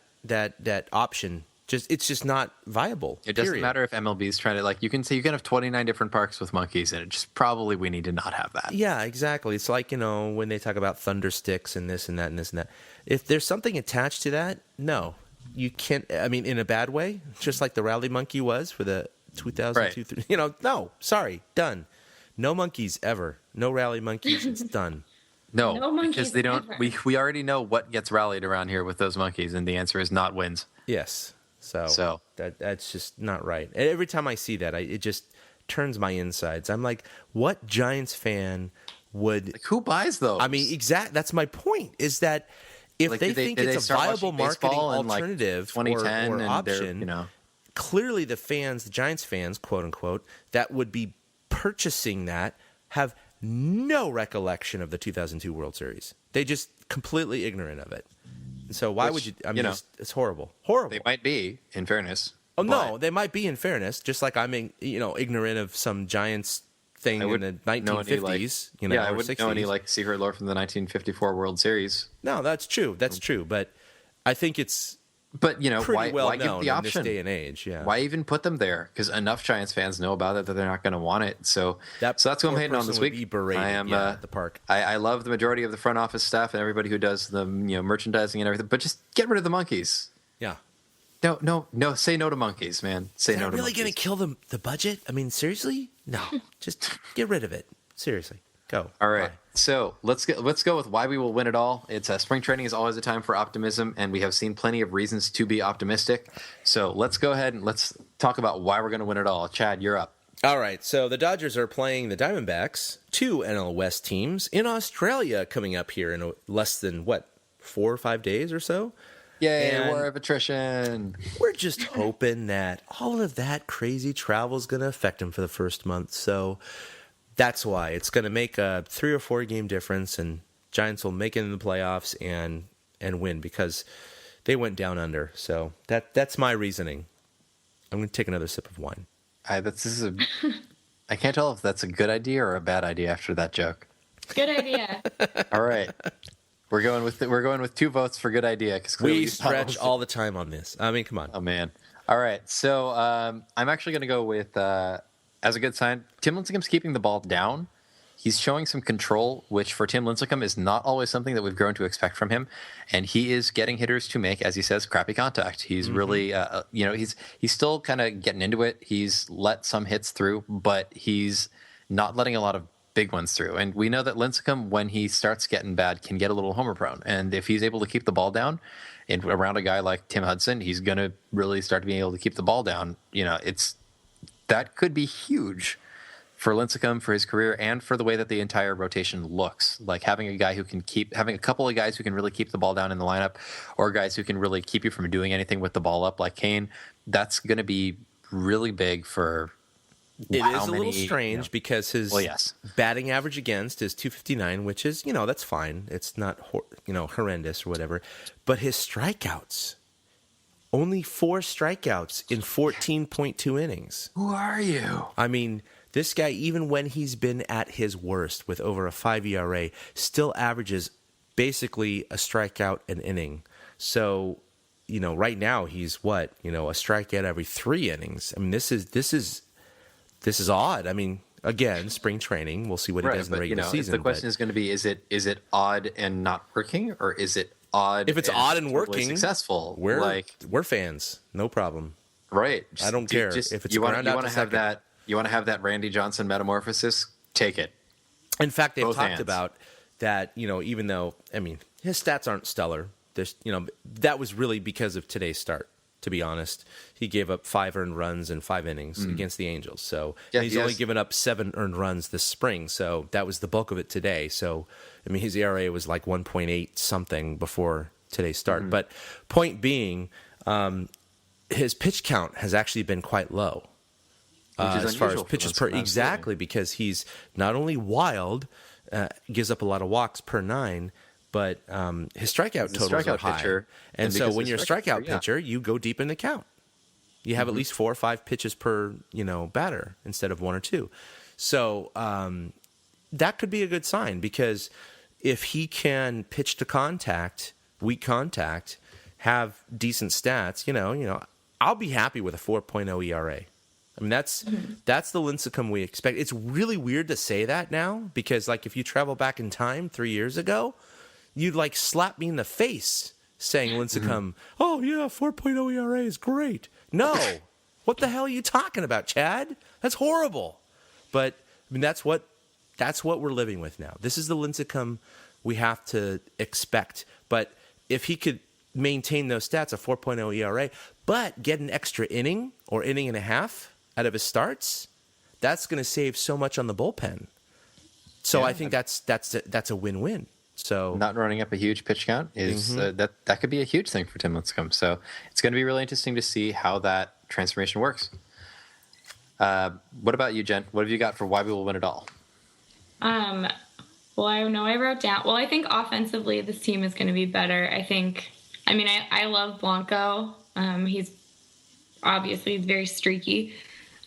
option. It's just not viable. It doesn't period. matter if MLB's trying to you can say you can have 29 different parks with monkeys, and it just probably we need to not have that. Yeah, exactly. It's like, when they talk about thunder sticks and this and that and this and that. If there's something attached to that, no. You can't, in a bad way, just like the rally monkey was for the 2002. Right. No, sorry, done. No monkeys ever. No rally monkeys, it's done. No, No monkeys because they don't. ever. We already know what gets rallied around here with those monkeys, and the answer is not wins. Yes. So So. that's just not right. And every time I see that, it just turns my insides. I'm like, what Giants fan would? Like, who buys those? I mean, That's my point. Is that if Like, they think it's a viable marketing alternative in, like, 2010 or option, clearly the Giants fans, quote unquote, that would be purchasing that have no recollection of the 2002 World Series. They just completely ignorant of it. So why would you? I mean, it's horrible. Horrible. They might be, in fairness. Oh no, they might be in fairness. Just like I'm, ignorant of some Giants thing in the 1950s. I or wouldn't 60s. know any secret lore from the 1954 World Series. No, that's true. That's true. But I think it's. But pretty well why known give the option in this day and age? Yeah. Why even put them there? Because enough Giants fans know about it that they're not going to want it. So that's what I'm hating on this week. I am at the park. I love the majority of the front office staff and everybody who does the merchandising and everything, but just get rid of the monkeys. Yeah. No. Say no to monkeys, man. Say no to monkeys. Really going to kill the budget? I mean, seriously? No. Just get rid of it. Seriously. Go. All right. Bye. So let's go with why we will win it all. It's spring training is always a time for optimism, and we have seen plenty of reasons to be optimistic. So let's go ahead and let's talk about why we're going to win it all. Chad, you're up. All right. So the Dodgers are playing the Diamondbacks, 2 NL West teams in Australia coming up here in less than 4 or 5 days or so. Yay, war of attrition. We're just hoping that all of that crazy travel is going to affect them for the first month. So that's why it's going to make a 3 or 4 game difference, and Giants will make it in the playoffs and win because they went down under. So that's my reasoning. I'm going to take another sip of wine. I can't tell if that's a good idea or a bad idea after that joke. Good idea. All right, we're going with 2 votes for good idea because we stretch all the time on this. I mean, come on. Oh man. All right, so I'm actually going to go with. As a good sign, Tim Lincecum's keeping the ball down. He's showing some control, which for Tim Lincecum is not always something that we've grown to expect from him. And he is getting hitters to make, as he says, crappy contact. He's really, he's still kind of getting into it. He's let some hits through, but he's not letting a lot of big ones through. And we know that Lincecum, when he starts getting bad, can get a little homer prone. And if he's able to keep the ball down and around a guy like Tim Hudson, he's going to really start being able to keep the ball down. That could be huge for Lincecum, for his career, and for the way that the entire rotation looks. Like having a couple of guys who can really keep the ball down in the lineup, or guys who can really keep you from doing anything with the ball up, like Kane. That's going to be really big for. It is a little strange because his batting average against is 259, which is that's fine. It's not horrendous or whatever, but his strikeouts. Only 4 strikeouts in 14.2 innings. Who are you? I mean, this guy, even when he's been at his worst with over a 5 ERA, still averages basically a strikeout an inning. So, right now he's a strikeout every 3 innings. I mean, this is odd. I mean, again, spring training. We'll see what he does in the regular season. The question is going to be: is it odd and not working, or is it odd? If it's odd and working, successful, we're fans, no problem. Right. I don't care if it's ground out to second. You want to have that Randy Johnson metamorphosis? Take it. In fact, they've Both talked hands. about that. Even though his stats aren't stellar, that was really because of today's start. To be honest, he gave up 5 earned runs in 5 innings against the Angels. So he's only given up 7 earned runs this spring. So that was the bulk of it today. So his ERA was like 1.8 something before today's start. But point being, his pitch count has actually been quite low. As far as pitches per because he's not only wild, gives up a lot of walks per 9. But his strikeout totals are high. Pitcher, and so when you're a strikeout pitcher, you go deep in the count. You have at least 4 or 5 pitches per batter instead of 1 or 2. So that could be a good sign, because if he can pitch to contact, weak contact, have decent stats, I'll be happy with a 4.0 ERA. I mean, that's the Lincecum we expect. It's really weird to say that now, because if you travel back in time 3 years ago, you'd slap me in the face saying Lincecum, 4.0 ERA is great. No. What the hell are you talking about, Chad? That's horrible. But that's what we're living with now. This is the Lincecum we have to expect. But if he could maintain those stats, a 4.0 ERA, but get an extra inning or inning and a half out of his starts, that's going to save so much on the bullpen. So I think that's a win-win. So not running up a huge pitch count is that could be a huge thing for Tim Lincecum. So it's going to be really interesting to see how that transformation works. What about you, Jen? What have you got for why we will win it all? Well, I know I wrote down. Well, I think offensively this team is going to be better. I love Blanco. He's very streaky.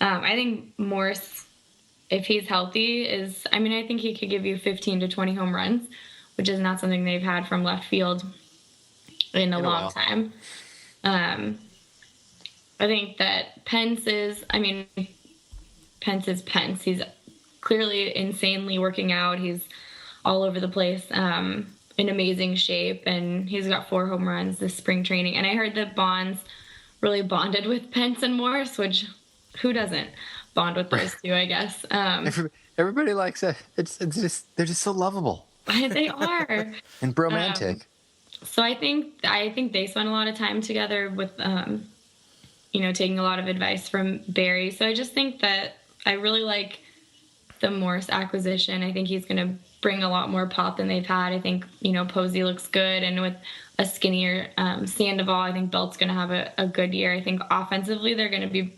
I think Morse, if he's healthy, I think he could give you 15 to 20 home runs, which is not something they've had from left field in a long time. I think that Pence is Pence. He's clearly insanely working out. He's all over the place, in amazing shape, and he's got 4 home runs this spring training. And I heard that Bonds really bonded with Pence and Morse, which who doesn't bond with those two, I guess. Everybody likes it. It's just they're just so lovable. They are. And bromantic. So I think they spend a lot of time together with, taking a lot of advice from Barry. So I just think that I really like the Morse acquisition. I think he's going to bring a lot more pop than they've had. I think, Posey looks good. And with a skinnier Sandoval, I think Belt's going to have a good year. I think offensively they're going to be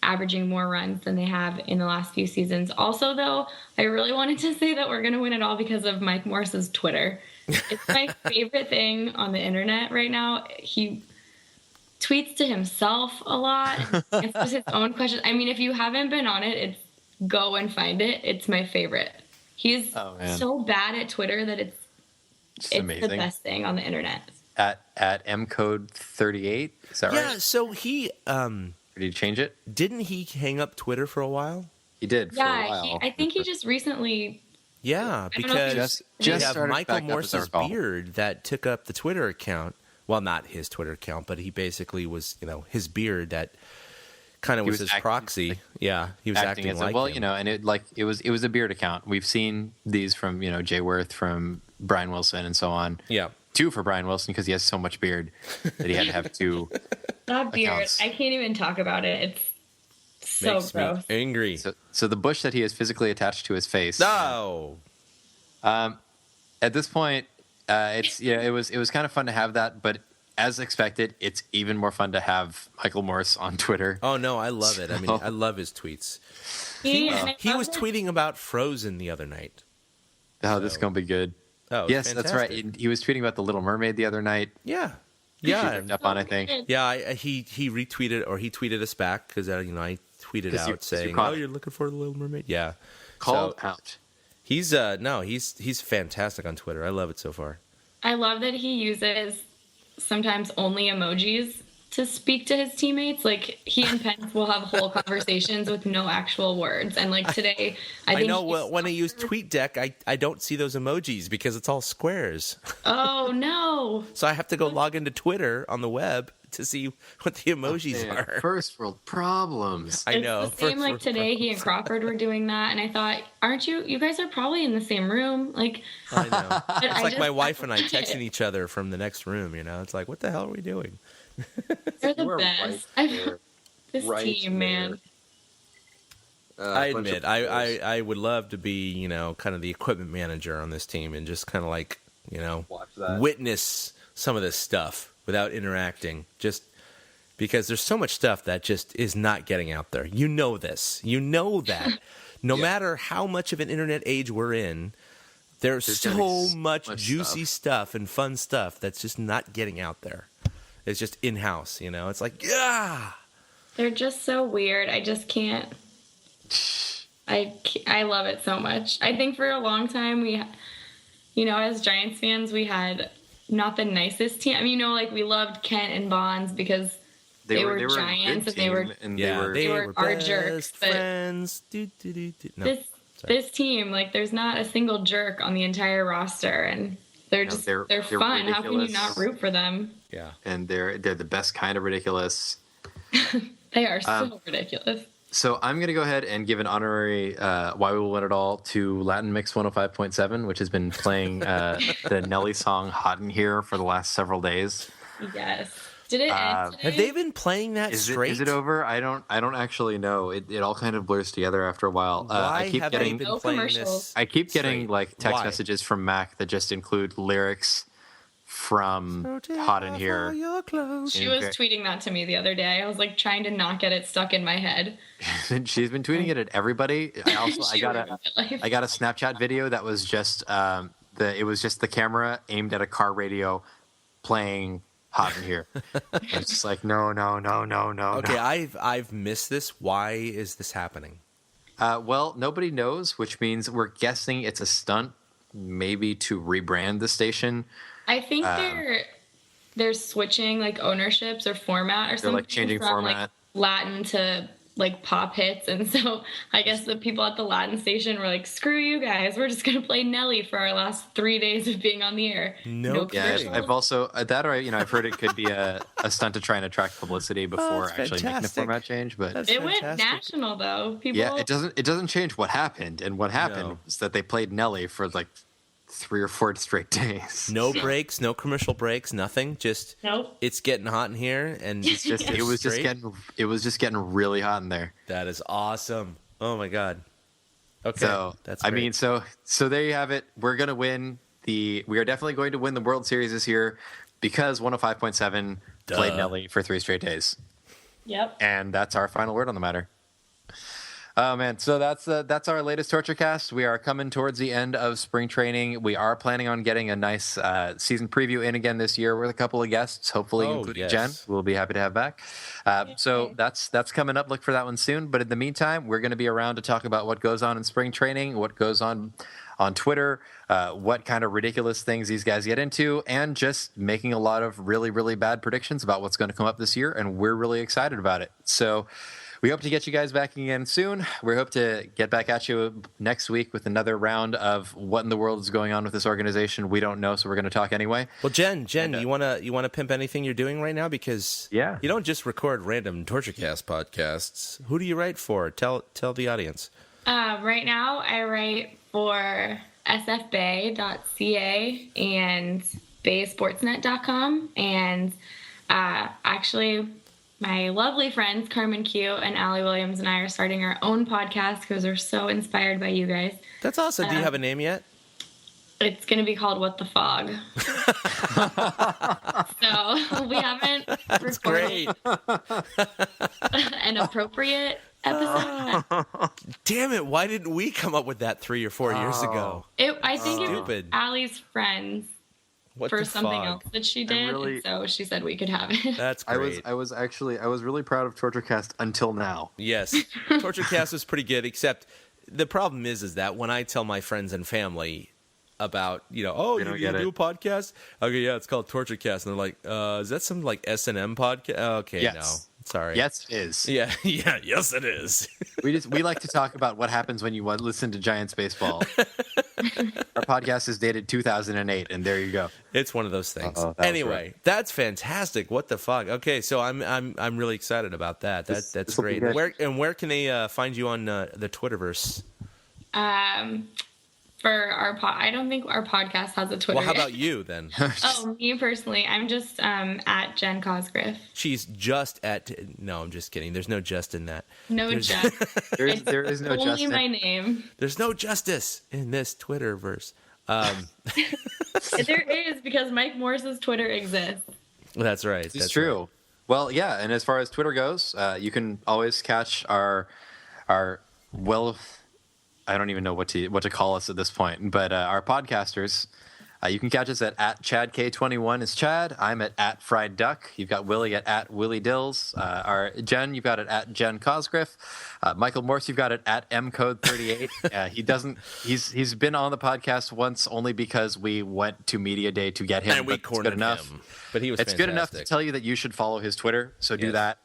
averaging more runs than they have in the last few seasons. Also, though, I really wanted to say that we're going to win it all because of Mike Morse's Twitter. It's my favorite thing on the internet right now. He tweets to himself a lot, answers his own questions. If you haven't been on it, go and find it. It's my favorite. He's so bad at Twitter that it's amazing. The best thing on the internet. At mcode38, is that right? Yeah, so he Did he change it? didn't he hang up Twitter for a while? He did for a while. I think he just recently. Yeah, I don't know if because he you just have started Michael back up, as I Morse's recall. beard that took up the Twitter account. Well, not his Twitter account, but he basically was, his beard that kind of He was was his acting proxy. Yeah, he was acting as like him. and it was a beard account. We've seen these from Jay Worth, from Brian Wilson, and so on. Yeah. 2 for Brian Wilson because he has so much beard that he had to have 2. That beard, accounts. I can't even talk about it. It's so Makes me gross. angry. So the bush that he is physically attached to his face. No. At this point, it was kind of fun to have that, but as expected, it's even more fun to have Michael Morse on Twitter. Oh no, I love it. I love his tweets. He was tweeting about Frozen the other night. Oh, this is gonna be good. Oh, yes, that's right. fantastic. He was tweeting about the Little Mermaid the other night. Yeah. He Yeah. jumped up on, I think. Yeah, he retweeted, or he tweeted us back because I tweeted 'Cause you out saying, caught "Oh, it. you're looking for the Little Mermaid." Yeah, Called So, out. he's fantastic on Twitter. I love it so far. I love that he uses sometimes only emojis to speak to his teammates. Like, he and Pence will have whole conversations with no actual words. And like today, I think When I use TweetDeck, I don't see those emojis because it's all squares. Oh no! So I have to go log into Twitter on the web to see what the emojis are. First world problems. I know. It's the same like today. He and Crawford were doing that, and I thought, aren't you? You guys are probably in the same room. Like, I know. but It's I like my just- wife and I texting each other from the next room. It's like, what the hell are we doing? They're the You are best. right there. This Right team, man. I admit, I would love to be, kind of the equipment manager on this team and just kind of like, Watch that. witness some of this stuff without interacting. Just because there's so much stuff that just is not getting out there. You know this. You know that. No matter how much of an internet age we're in, there's gonna be so much juicy stuff and fun stuff that's just not getting out there. It's just in-house, It's like, yeah. They're just so weird. I just can't. I love it so much. I think for a long time as Giants fans, we had not the nicest team. We loved Kent and Bonds because they were a Giants good and they were team, and They were our best jerks, but friends. No. this team, there's not a single jerk on the entire roster, and they're No, just they're fun. How can you ridiculous. not root for them? Yeah. and they're the best kind of ridiculous. They are so ridiculous. So I'm going to go ahead and give an honorary Why We Will Win It All to Latin Mix 105.7, which has been playing the Nelly song Hot in Here for the last several days. Yes. Did it end today? Have they been playing that Is straight? it over? I don't actually know. It all kind of blurs together after a while. Why I keep have getting they been No playing commercials. this? I keep getting straight? like text Why? messages from Mac that just include lyrics from Hot in Here. She was tweeting that to me the other day. I was like trying to not get it stuck in my head. She's been tweeting it at everybody. I got a Snapchat video that was just it was just the camera aimed at a car radio playing Hot in Here. It's just like no. Okay, no. I've missed this. Why is this happening? Well, nobody knows, which means we're guessing it's a stunt, maybe to rebrand the station. I think they're switching like ownerships or format or something. They're like changing from, format. Like, Latin to like pop hits, and so I guess the people at the Latin station were like, "Screw you guys, we're just gonna play Nelly for our last 3 days of being on the air." No Yeah, commercials. I've also I've heard it could be a stunt to try and attract publicity before that's actually making the fantastic. format change. But That's It went fantastic. national though. People. yeah, it doesn't change what happened, and what happened No. was that they played Nelly for like 3 or 4 straight days. No breaks, no commercial breaks, nothing. Just Nope. it's getting hot in here, and it's just It was straight. just getting really hot in there. That is awesome. Oh my god. Okay, So that's I great. mean, so there you have it. We're gonna win we are definitely going to win the World Series this year because 105.7 played Nelly for 3 straight days, Yep. and that's our final word on the matter. Oh man, so that's our latest Torture Cast. We are coming towards the end of spring training. We are planning on getting a nice season preview in again this year with a couple of guests, hopefully including yes. Jen. We'll be happy to have back. So that's coming up. Look for that one soon. But in the meantime, we're going to be around to talk about what goes on in spring training, what goes on Twitter, what kind of ridiculous things these guys get into, and just making a lot of really, really bad predictions about what's going to come up this year. And we're really excited about it. So we hope to get you guys back again soon. We hope to get back at you next week with another round of what in the world is going on with this organization. We don't know, so we're going to talk anyway. Well, Jen, you wanna pimp anything you're doing right now, because Yeah. you don't just record random TortureCast podcasts. Who do you write for? Tell the audience. Right now, I write for sfbay.ca and baysportsnet.com, and actually, my lovely friends Carmen Q and Allie Williams and I are starting our own podcast because we're so inspired by you guys. That's awesome. Do you have a name yet? It's going to be called What the Fog. So we haven't recorded an appropriate episode. Damn it! Why didn't we come up with that 3 or 4 years ago? I think it was Stupid. Allie's friends What for the something fog? else that she did, really- and so she said we could have it. That's great. I was really proud of TortureCast until now. Yes, TortureCast was pretty good, except the problem is that when I tell my friends and family about, They you don't get do a it. podcast? Okay, yeah, it's called TortureCast, and they're like, is that some like S&M podcast? Okay, Yes. no, sorry. Yes, it is. Yeah, yes, it is. We like to talk about what happens when you listen to Giants baseball. Our podcast is dated 2008, and there you go. It's one of those things. Uh-oh, that was Anyway, that's fantastic. What the fuck? Okay, so I'm really excited about that. That's This will be great. good. Where can they find you on the Twitterverse? For our I don't think our podcast has a Twitter. Well, how yet. about you then? Oh, me personally, I'm just at Jen Cosgriff. She's just at. No, I'm just kidding. There's no just in that. No There's- Jen. There is no Only Justin. my name. There's no justice in this Twitterverse. There is, because Mike Morris's Twitter exists. That's right. It's that's true. right. Well, yeah, and as far as Twitter goes, you can always catch our well, I don't even know what to call us at this point, but our podcasters. You can catch us at ChadK21 is Chad. I'm at Fried Duck. You've got Willie at Willie Dills. Our Jen, you've got it at Jen Cosgriff. Michael Morse, you've got it at mcode38. He's been on the podcast once only because we went to Media Day to get him. And we but it's cornered good enough. him. But he was It's good enough to fantastic. tell you that you should follow his Twitter, so do Yes. that.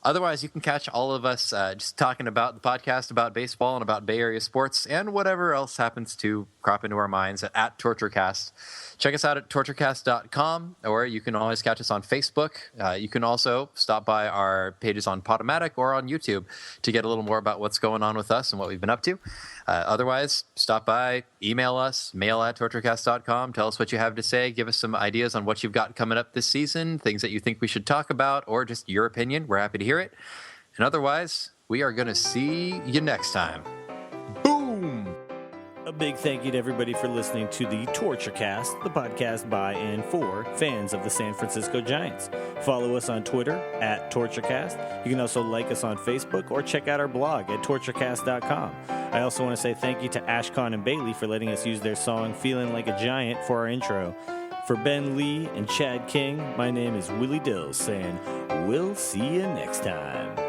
Otherwise, you can catch all of us just talking about the podcast, about baseball, and about Bay Area sports, and whatever else happens to crop into our minds at TortureCast. Check us out at torturecast.com, or you can always catch us on Facebook. You can also stop by our pages on Podomatic or on YouTube to get a little more about what's going on with us and what we've been up to. Otherwise, stop by, email us, mail@torturecast.com. Tell us what you have to say. Give us some ideas on what you've got coming up this season, things that you think we should talk about, or just your opinion. We're happy to hear it. And otherwise, we are going to see you next time. Boom! A big thank you to everybody for listening to the TortureCast, the podcast by and for fans of the San Francisco Giants. Follow us on Twitter at TortureCast. You can also like us on Facebook or check out our blog at torturecast.com. I also want to say thank you to Ashcon and Bailey for letting us use their song Feeling Like a Giant for our intro. For Ben Lee and Chad King, my name is Willie Dills saying, we'll see you next time.